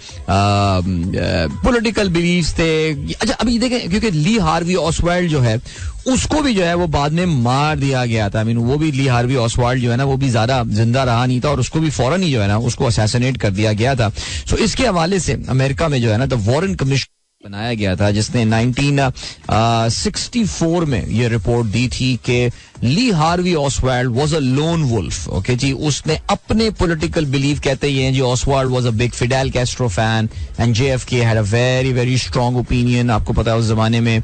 पॉलिटिकल बिलीव्स थे. अच्छा अभी देखें, क्योंकि ली हार्वी ऑसवाल्ड जो है उसको भी जो है वो बाद में मार दिया गया था. आई मीन वो भी ली हार्वी ऑसवाल्ड जो है ना वो भी ज्यादा जिंदा रहा नहीं था और उसको भी फौरन ही जो है ना उसको असैसिनेट कर दिया गया था. सो इसके हवाले से अमेरिका में जो है ना द वारन कमीशन बनाया गया था जिसने 1964 में ये रिपोर्ट दी थी कि Lee Harvey Oswald was a lone wolf. Okay जी, उसने अपने पॉलिटिकल बिलीव कहते ही हैं जी Oswald was a big Fidel Castro fan and JFK had a very very strong opinion. आपको पता है उस जमाने में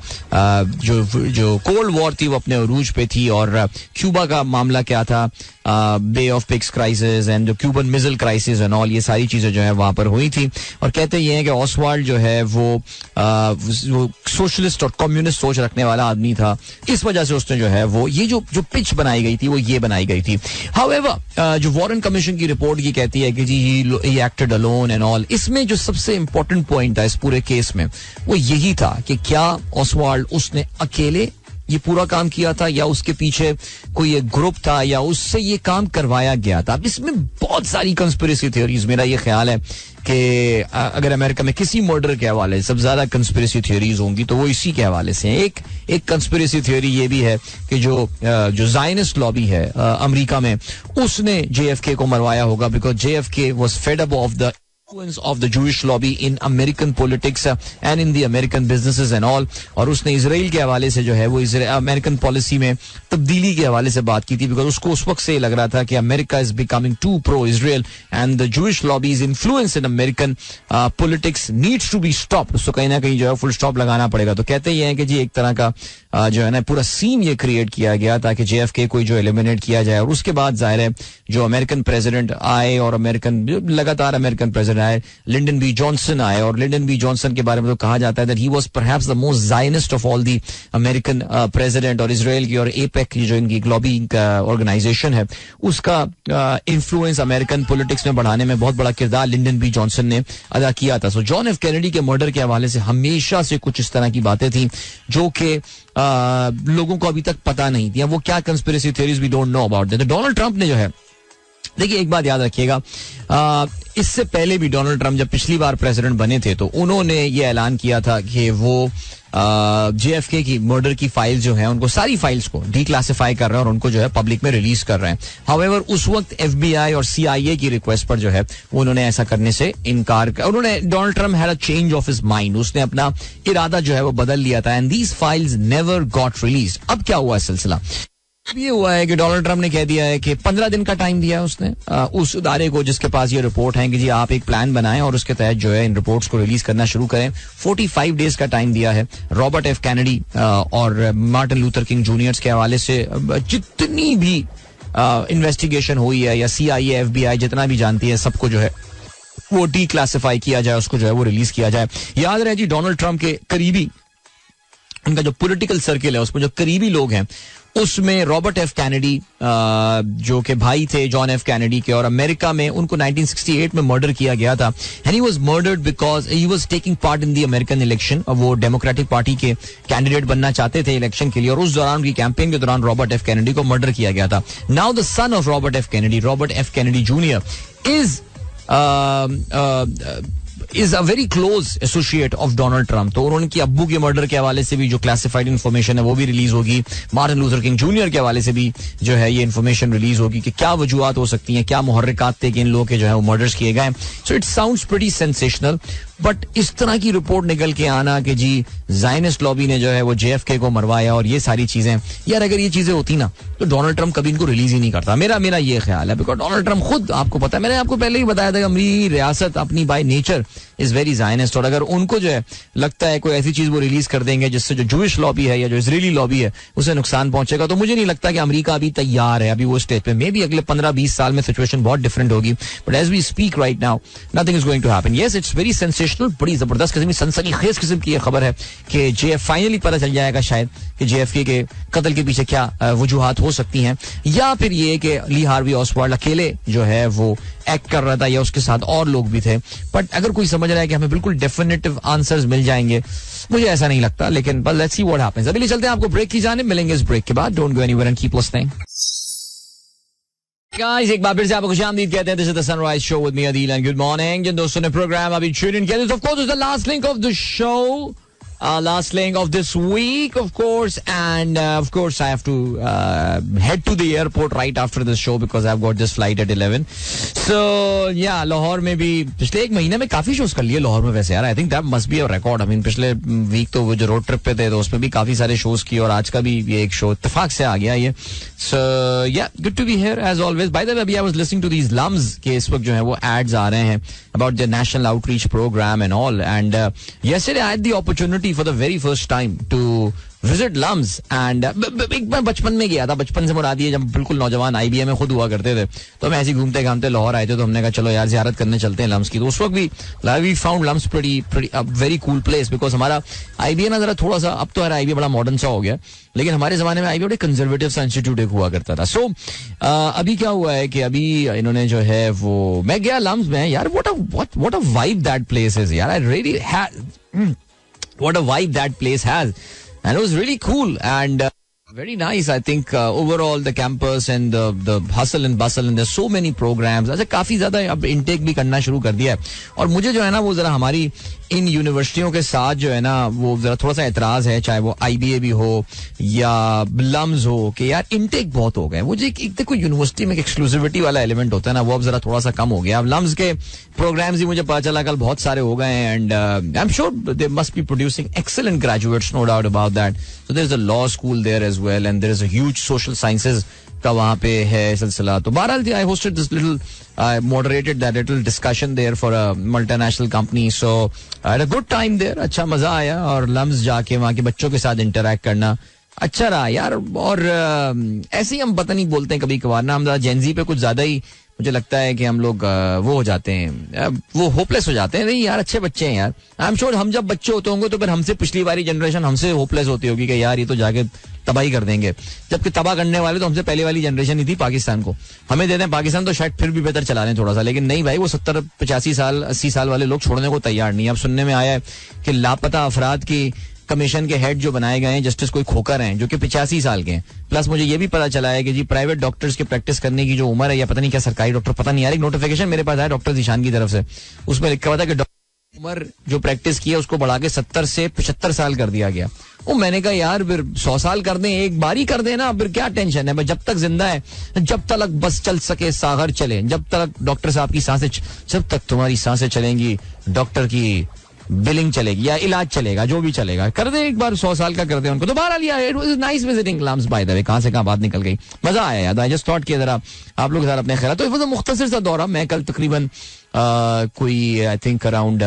जो कोल्ड वॉर थी वो अपने अरूज पे थी और क्यूबा का मामला क्या था, बे ऑफ पिग्स क्राइसिस एंड जो Cuban missile crisis and all, ये सारी चीजें जो है वहां पर हुई थी. और कहते ये हैं कि ऑसवाल्ड जो है वो वो सोशलिस्ट और कम्युनिस्ट सोच रखने वाला आदमी था. इस वजह से उसने जो है वो ये जो पिच बनाई गई थी वो ये बनाई गई थी. हाउएवर जो वॉरेन कमीशन की रिपोर्ट ये कहती है कि जी he acted alone and all. इसमें जो सबसे इंपॉर्टेंट पॉइंट था इस पूरे केस में वो यही था कि क्या ऑसवाल्ड उसने अकेले ये पूरा काम किया था या उसके पीछे कोई एक ग्रुप था या उससे ये काम करवाया गया था. अब इसमें बहुत सारी कंस्पिरेसी थ्योरीज, मेरा ये ख्याल है कि अगर अमेरिका में किसी मर्डर के हवाले से सब ज्यादा कंस्पिरेसी थ्योरीज होंगी तो वो इसी के हवाले से. एक कंस्पिरेसी थ्योरी ये भी है कि जो जायनिस्ट लॉबी है अमेरिका में उसने JFK को मरवाया होगा because JFK was fed up of the influence of the Jewish lobby in American politics and in the American businesses and all. और उसने इजराइल के हवाले से जो है वो अमेरिकन पॉलिसी में तब्दीली के हवाले से बात की थी बिकॉज उसको उस वक्त से लग रहा था कि America is becoming too pro Israel and the Jewish lobbies influence in American politics needs to be stop. उसको कहीं ना कहीं जो है फुल स्टॉप लगाना पड़ेगा. तो कहते ही हैं कि जी एक तरह का जो है ना पूरा सीन ये क्रिएट किया गया ताकि JFK को जो एलिमिनेट किया जाए. और उसके बाद जाहिर है जो अमेरिकन प्रेसिडेंट आए और लगातार अमेरिकन प्रेसिडेंट आए, लिंडन बी जॉनसन आए. और लिंडन बी जॉनसन के बारे में तो कहा जाता है that he was perhaps the most Zionist of all the American president. और इजराइल की और APEC जो इनकी लॉबिंग ऑर्गेनाइजेशन है उसका इन्फ्लुएंस अमेरिकन पॉलिटिक्स में बढ़ाने में बहुत बड़ा किरदार लिंडन बी जॉनसन ने अदा किया था. सो जॉन F कैनेडी के मर्डर के हवाले से हमेशा से कुछ इस तरह की बातें थी जो कि लोगों को अभी तक पता नहीं थी. वो क्या conspiracy theories we don't know about that. Donald Trump ने जो है, देखिए एक बात याद रखिएगा, इससे पहले भी डोनाल्ड ट्रंप जब पिछली बार प्रेसिडेंट बने थे तो उन्होंने ये ऐलान किया था कि वो JFK की मर्डर की फाइल्स जो है उनको सारी फाइल्स को डिक्लासिफाई कर रहे हैं और उनको जो है पब्लिक में रिलीज कर रहे हैं. हाउएवर उस वक्त FBI और CIA की रिक्वेस्ट पर जो है वो उन्होंने ऐसा करने से इनकार कर. उन्होंने Donald Trump had a change of his mind, उसने अपना इरादा जो है वो बदल लिया था and these files never got release. अब क्या हुआ सिलसिला ये हुआ है कि डोनाल्ड ट्रंप ने कह दिया है कि 15 दिन का टाइम दिया उसने उस इदारे को जिसके पास ये रिपोर्ट है कि जी आप एक प्लान बनाएं और उसके तहत जो है इन रिपोर्ट्स को रिलीज करना शुरू करें. 45 डेज का टाइम दिया है. रॉबर्ट F कैनेडी और मार्टिन लूथर किंग जूनियर्स के हवाले से जितनी भी इन्वेस्टिगेशन हुई है या CIA FBI जितना भी जानती है सबको जो है वो डिक्लासिफाई किया जाए, उसको जो है वो रिलीज किया जाए. याद रहे जी डोनाल्ड ट्रंप के करीबी, उनका जो पॉलिटिकल सर्किल है उसमें जो करीबी लोग हैं उसमें रॉबर्ट F कैनेडी जो के भाई थे जॉन F कैनेडी के, और अमेरिका में उनको 1968 में मर्डर किया गया था. And he was murdered because he was taking part in the American election. वो डेमोक्रेटिक पार्टी के कैंडिडेट बनना चाहते थे इलेक्शन के लिए और उस दौरान उनकी कैंपेन के दौरान रॉबर्ट F कैनेडी को मर्डर किया गया था. Now the son of Robert F Kennedy, Robert F Kennedy junior is a very close associate of Donald Trump. तो उनके अब्बू के मर्डर के हवाले से भी जो क्लासिफाइड इन्फॉर्मेशन है वो भी रिलीज होगी. मार्टिन लूथर किंग जूनियर के हवाले से भी जो है ये इन्फॉर्मेशन रिलीज होगी कि क्या वजूहत हो सकती हैं, क्या मुहर्रिकात थे कि इन लोगों के जो है वो मर्डर्स किए गए. So it sounds pretty sensational. But इस तरह की रिपोर्ट निकल के आना कि जी जायनिस्ट लॉबी ने जो है वो JFK को मरवाया और ये सारी चीजें, यार अगर ये चीजें होती ना तो डोनाल्ड ट्रंप कभी इनको रिलीज ही नहीं करता. मेरा ये ख्याल है बिकॉज डोनाल्ड ट्रंप खुद, आपको पता है, मैंने आपको पहले ही बताया था कि अमेरिकी रियासत अपनी by nature is very Zionist. और अगर उनको जो है लगता है कोई ऐसी चीज वो रिलीज कर देंगे जिससे जो जूइश लॉबी है या जो इजरायली लॉबी है उसे नुकसान पहुंचेगा, तो मुझे नहीं लगता कि अमेरिका अभी तैयार है अभी वो स्टेज पे. मे बी अगले 15-20 साल में सिचुएशन बहुत डिफरेंट होगी. But as we speak right now nothing is going to happen. Yes it's very sensational, बड़ी जबरदस्त किस्म की सनसनीखेज किस्म की खबर है कि फाइनली पता चल जाएगा शायद कि JFK के कत्ल के पीछे क्या वजूहात हो सकती हैं, या फिर ये कि ली हार्वी ऑसवाल्ड अकेले जो है वो एक्ट कर रहा था या उसके साथ और लोग भी थे. बट अगर कोई समझ रहा है कि हमें बिल्कुल डेफिनेटिव आंसर्स मिल जाएंगे, मुझे ऐसा नहीं लगता. लेकिन बस लेट्स सी व्हाट हैपेंस. अभी चलते हैं आपको ब्रेक की जाने, मिलेंगे इस ब्रेक के बाद. Don't go anywhere and keep listening. Guys एक बार फिर से आपको खुशामदीद कहते हैं. This is the Sunrise show with me Adeel and good morning. जिन दोस्तों ने प्रोग्राम अभी ट्यून इन किया, of course is the last link of the show, last link of this week, of course, and of course I have to head to the airport right after this show because I've got this flight at 11. So yeah, Lahore में भी पिछले एक महीने में काफी shows कर लिए लाहौर में. वैसे यार I think that must be a record. I mean पिछले वीक तो वो जो रोड ट्रिप पे थे तो उसमें भी काफी सारे शोज किए और आज का भी ये एक शो इत्तेफाक से आ गया ये. So yeah good to be here as always. By the way, अभी I was listening to these LUMS के इस वक्त जो है वो एड्स आ रहे हैं about the national outreach program and all, and yesterday I had the opportunity opportunity for the very first time to visit Lums and एक मैं बचपन में गया था. बचपन से मुराद ये जब बिल्कुल नौजवान IBA में खुद हुआ करते थे तो हम ऐसे घूमते घामते लाहौर आए थे तो हमने कहा चलो यार ज़ियारत करने चलते हैं लम्स की. तो उस वक्त भी we found Lums pretty very cool place because हमारा IBA ना जरा थोड़ा सा, अब तो हमारा IBA बड़ा मॉडर्न सा हो गया, लेकिन हमारे जमाने में IBA बड़े कंजर्वेटिव सा इंस्टीट्यूट एक हुआ करता था. सो अभी क्या हुआ है कि अभी इन्होंने जो है वो, मैं गया लम्स में यार, what a vibe that place is यार. I really what a vibe that place has. And it was really cool and very nice. I think overall the campus and the hustle and bustle and there's so many programs. अच्छा काफी ज्यादा अब intake भी करना शुरू कर दिया है. और मुझे जो है ना वो जरा हमारी इन यूनिवर्सिटियों के साथ जो है ना वो जरा थोड़ा सा एतराज है, चाहे वो IBA भी हो या लम्स हो, कि यार इंटेक बहुत हो गए. मुझे देखो यूनिवर्सिटी में एक्सक्लूसिविटी वाला एलिमेंट होता है ना, वो अब जरा थोड़ा सा कम हो गया. अब लम्स के प्रोग्राम्स ही मुझे पता चला कल बहुत सारे हो गए हैं and I am sure they must be producing excellent graduates, no doubt about that. So there is a law school there as well and there is a huge social sciences का वहाँ पे है सिलसिला. तो बहरहाल I hosted this little moderated that little discussion there for a multinational company, so I had a good time there. अच्छा मजा आया और लम्स जाके वहाँ के बच्चों के साथ इंटरेक्ट करना अच्छा रहा यार. और ऐसे ही हम पता नहीं बोलते हैं कभी कभार ना, हम जेनजी पे कुछ ज्यादा ही मुझे लगता है कि हम लोग वो हो जाते हैं, वो होपलेस हो जाते हैं. नहीं यार अच्छे बच्चे हैं यार. आई एम श्योर हम जब बच्चे होते होंगे तो फिर हमसे पिछली वाली जनरेशन हमसे होपलेस होती होगी कि यार ये तो जाके तबाही कर देंगे, जबकि तबाह करने वाले तो हमसे पहले वाली जनरेशन ही थी. पाकिस्तान को हमें दे दें, पाकिस्तान तो शायद फिर भी बेहतर चला रहे हैं थोड़ा सा, लेकिन नहीं भाई वो 70-85 साल 80 साल वाले लोग छोड़ने को तैयार नहीं. अब सुनने में आया है कि लापता अफराद की कमीशन के हेड जो बनाए गए हैं जस्टिस कोई खोकर हैं जो कि 85 साल के हैं. प्लस मुझे ये भी पता चला है कि जी प्राइवेट डॉक्टर्स के प्रैक्टिस करने की जो उम्र है, या पता नहीं क्या सरकारी डॉक्टर, पता नहीं यार, एक नोटिफिकेशन मेरे पास आया डॉक्टर जीशान की तरफ से, उसमें लिखा हुआ था कि उम्र जो प्रैक्टिस की है उसको बढ़ा के 70 से 75 साल कर दिया गया. वो मैंने कहा यार फिर 100 साल कर दें, एक बारी कर दें ना, फिर क्या टेंशन है. जब तक जिंदा है, जब तक बस चल सके सागर चले, जब तक डॉक्टर साहब की सांसें, जब तक तुम्हारी सांसें चलेंगी डॉक्टर की बिलिंग चलेगी या इलाज चलेगा, जो भी चलेगा कर दे एक बार, 100 साल का कर दे उनको. तो बहरहाल it was nice visiting LUMS by the way. कहां से कहां बात निकल गई, मजा आया यार. आई जस्ट थॉट कि जरा आप लोग जरा अपने ख्याल. तो ये मुख्तसर सा दौरा. मैं कल तकरीबन कोई आई थिंक अराउंड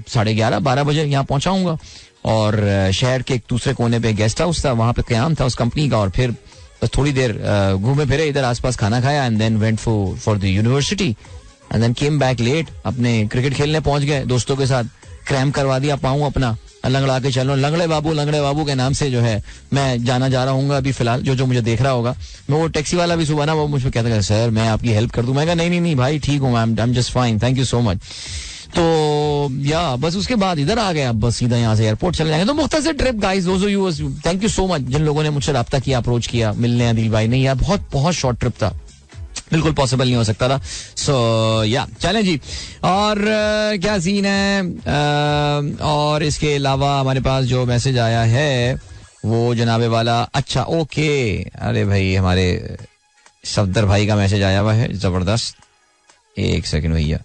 11:30-12 बजे यहाँ पहुंचाऊंगा और शहर के एक दूसरे कोने पे गेस्ट हाउस था, वहां पे क़याम था उस कंपनी का, और फिर बस थोड़ी देर घूमे फिरे इधर आसपास, खाना खाया and then went for the university and then came back late. अपने क्रिकेट खेलने पहुंच गए दोस्तों के साथ, क्रैम करवा दिया पाऊं अपना, लंगड़ा के चलो. लंगड़े बाबू के नाम से जो है मैं जाना जा रहा हूँ अभी फिलहाल. जो मुझे देख रहा होगा, मैं वो टैक्सी वाला भी सुबह ना वो मुझे कहता है सर मैं आपकी हेल्प कर दूं. मैं कहा नहीं भाई ठीक हूँ, I am just fine, thank you so much. तो या बस उसके बाद इधर आ गए, अब बस सीधा यहाँ से एयरपोर्ट चले जाएंगे. तो मुख्तसर trip guys, thank you so much जिन लोगों ने मुझसे रब्ता किया, अप्रोच किया, मिलने आदिल भाई. नहीं यार बहुत शॉर्ट ट्रिप था, बिल्कुल पॉसिबल नहीं हो सकता था. सो या चलें जी. और क्या सीन है. और इसके अलावा हमारे पास जो मैसेज आया है वो जनाबे वाला, अच्छा ओके, अरे भाई हमारे सफदर भाई का मैसेज आया हुआ है जबरदस्त. एक सेकंड भैया,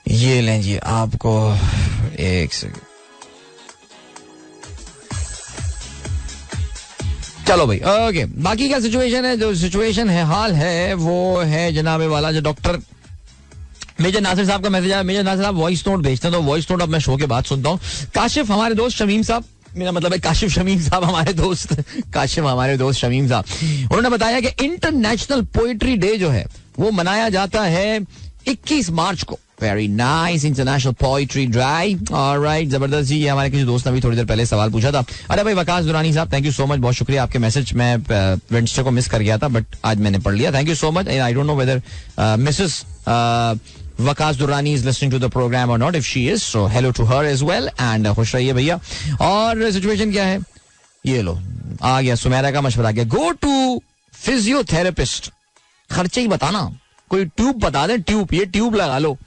ये लें जी आपको, एक सेकंड. चलो भाई ओके. बाकी क्या सिचुएशन है, जो सिचुएशन है हाल है वो है जनाबे वाला जो डॉक्टर मेजर नासिर साहब का मैसेज आया. मेजर नासिर साहब वॉइस नोट भेजते हैं, तो वॉइस नोट अब मैं शो के बाद सुनता हूँ. काशिफ हमारे दोस्त शमीम साहब, मेरा मतलब है काशिफ शमीम साहब हमारे दोस्त, काशिफ हमारे दोस्त शमीम साहब, उन्होंने बताया कि इंटरनेशनल पोएट्री डे जो है वो मनाया जाता है 21 मार्च को. Very nice, international poetry dry. Alright, जबरदस्त जी. हमारे किसी दोस्त ने भी थोड़ी देर पहले सवाल पूछा था. अरे भाई वकास दुरानी साहब, थैंक यू सो मच, बहुत शुक्रिया आपके मैसेज. मैं वेडनेसडे को मिस कर गया था बट आज मैंने पढ़ लिया. Thank you so much. I don't know whether Mrs Waqas Durrani is listening to the program और not. If she is, so hello to her as well and खुश रहिए भैया. और सिचुएशन क्या है, ये लो आ गया सुमेरा का मशवरा. गया गो टू फिजियोथेरेपिस्ट. खर्चे ही बताना, कोई ट्यूब बता दे, ट्यूब, ये ट्यूब लगा लो.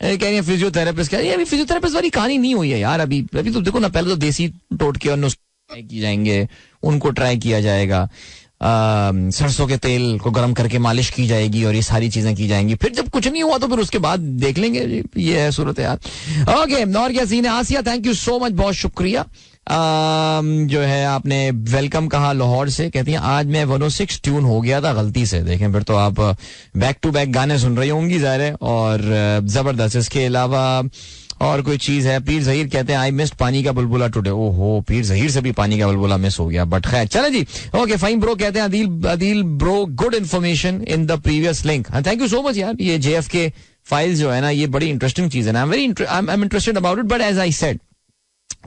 कह रही है फिजियोथेरेपिस्ट. क्या अभी फिजियोथेरेपिस्ट वाली कहानी नहीं हुई है यार. अभी तो देखो ना, पहले तो देसी टोटके और नुस्खे की जाएंगे, उनको ट्राई किया जाएगा, सरसों के तेल को गर्म करके मालिश की जाएगी और ये सारी चीजें की जाएंगी. फिर जब कुछ नहीं हुआ तो फिर उसके बाद देख लेंगे. ये है सूरत यार. ओके, और क्या सीन है. आसिया, थैंक यू सो मच, बहुत शुक्रिया. जो है आपने वेलकम कहा लाहौर से. कहती हैं आज मैं 106 ट्यून हो गया था गलती से. देखें फिर तो आप बैक टू बैक गाने सुन रही होंगी ज़ाहिर है, और जबरदस्त. इसके अलावा और कोई चीज है? पीर जहीर कहते हैं आई मिस्ड पानी का बुलबुला टुडे. ओहो, पीर जहीर से भी पानी का बुलबुला मिस हो गया, बट खैर चले जी. ओके फाइन ब्रो कहते हैं Adeel bro good information in the previous link. Thank you so much यार. ये JFK फाइल्स जो है ना, ये बड़ी इंटरेस्टिंग चीज है ना. I am interested about it, but as I said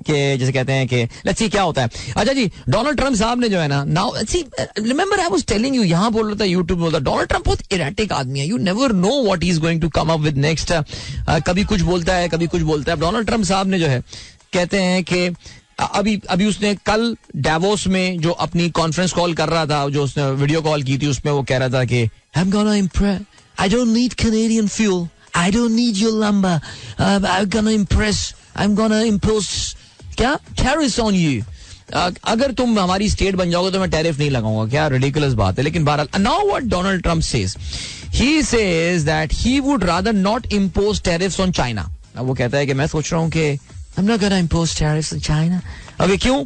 कि जैसे कहते हैं कि लेट्स सी क्या होता है. अच्छा जी, डोनाल्ड ट्रम्प साहब ने जो है ना, now see remember I was telling you, यहां बोल रहा था, यूट्यूब बोलता, डोनाल्ड ट्रम्प बहुत इरेटिक आदमी है. You never know what he is going to come up with next. कभी कुछ बोलता है, कभी कुछ बोलता है. डोनाल्ड ट्रम्प साहब ने जो है, कहते हैं कि अभी उसने कल डावोस में जो अपनी कॉन्फ्रेंस कॉल कर रहा था, जो उसने वीडियो कॉल की थी, उसमें वो कह रहा था कि I am gonna impress, I don't need Canadian fuel, I don't need your lumber, I am gonna impress, I am gonna impose क्या टैरिफ्स ऑन यू. अगर तुम हमारी स्टेट बन जाओगे तो मैं टैरिफ नहीं लगाऊंगा. क्या रिडिकुलस बात है. लेकिन बहरहाल now what Donald Trump says, he says that he would rather not impose tariffs on China. वो कहता है कि मैं सोच रहा हूं कि I'm not gonna impose tariffs on China. अबे क्यों?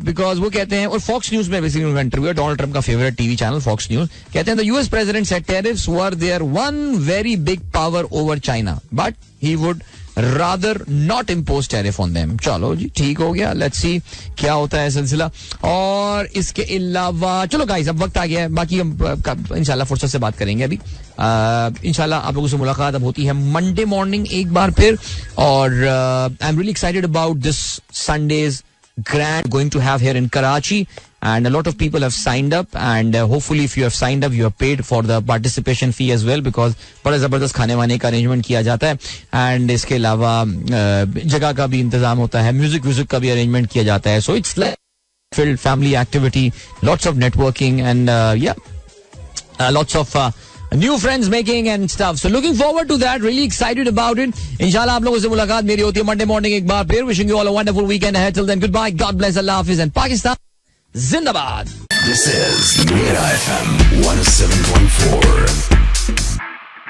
बिकॉज वो कहते हैं, और फॉक्स न्यूज में बेसिकली उनका इंटरव्यू है, डोनाल्ड ट्रम्प का favourite TV channel Fox News, कहते हैं the US president said tariffs were there one very big power over China, but he would rather not impose tariff on them. चलो जी, ठीक हो गया. लेट्स सी क्या होता है सिलसिला. और इसके अलावा चलो गाइस, अब वक्त आ गया है. बाकी हम इंशाल्लाह फुर्सत से बात करेंगे. अभी इंशाल्लाह आप लोगों से मुलाकात अब होती है मंडे मॉर्निंग एक बार फिर. और I am really excited about this Sundays grand going to have here in Karachi, and a lot of people have signed up, and hopefully if you have signed up you have paid for the participation fee as well, because बड़ा जबरदस्त खाने वाने का arrangement किया जाता है. And इसके अलावा जगह का भी इंतजाम होता है, म्यूजिक का भी अरेंजमेंट किया जाता है. So it's like filled family activity, lots of networking, and lots of new friends making and stuff. So looking forward to that. Really excited about it. Inshallah आप लोगों से मुलाकात मेरी होती है Monday morning एक बार फिर. Wishing you all a wonderful weekend ahead. Till then, goodbye. God bless. Allah Hafiz and Pakistan Zindabad. This is Mira FM 107.4.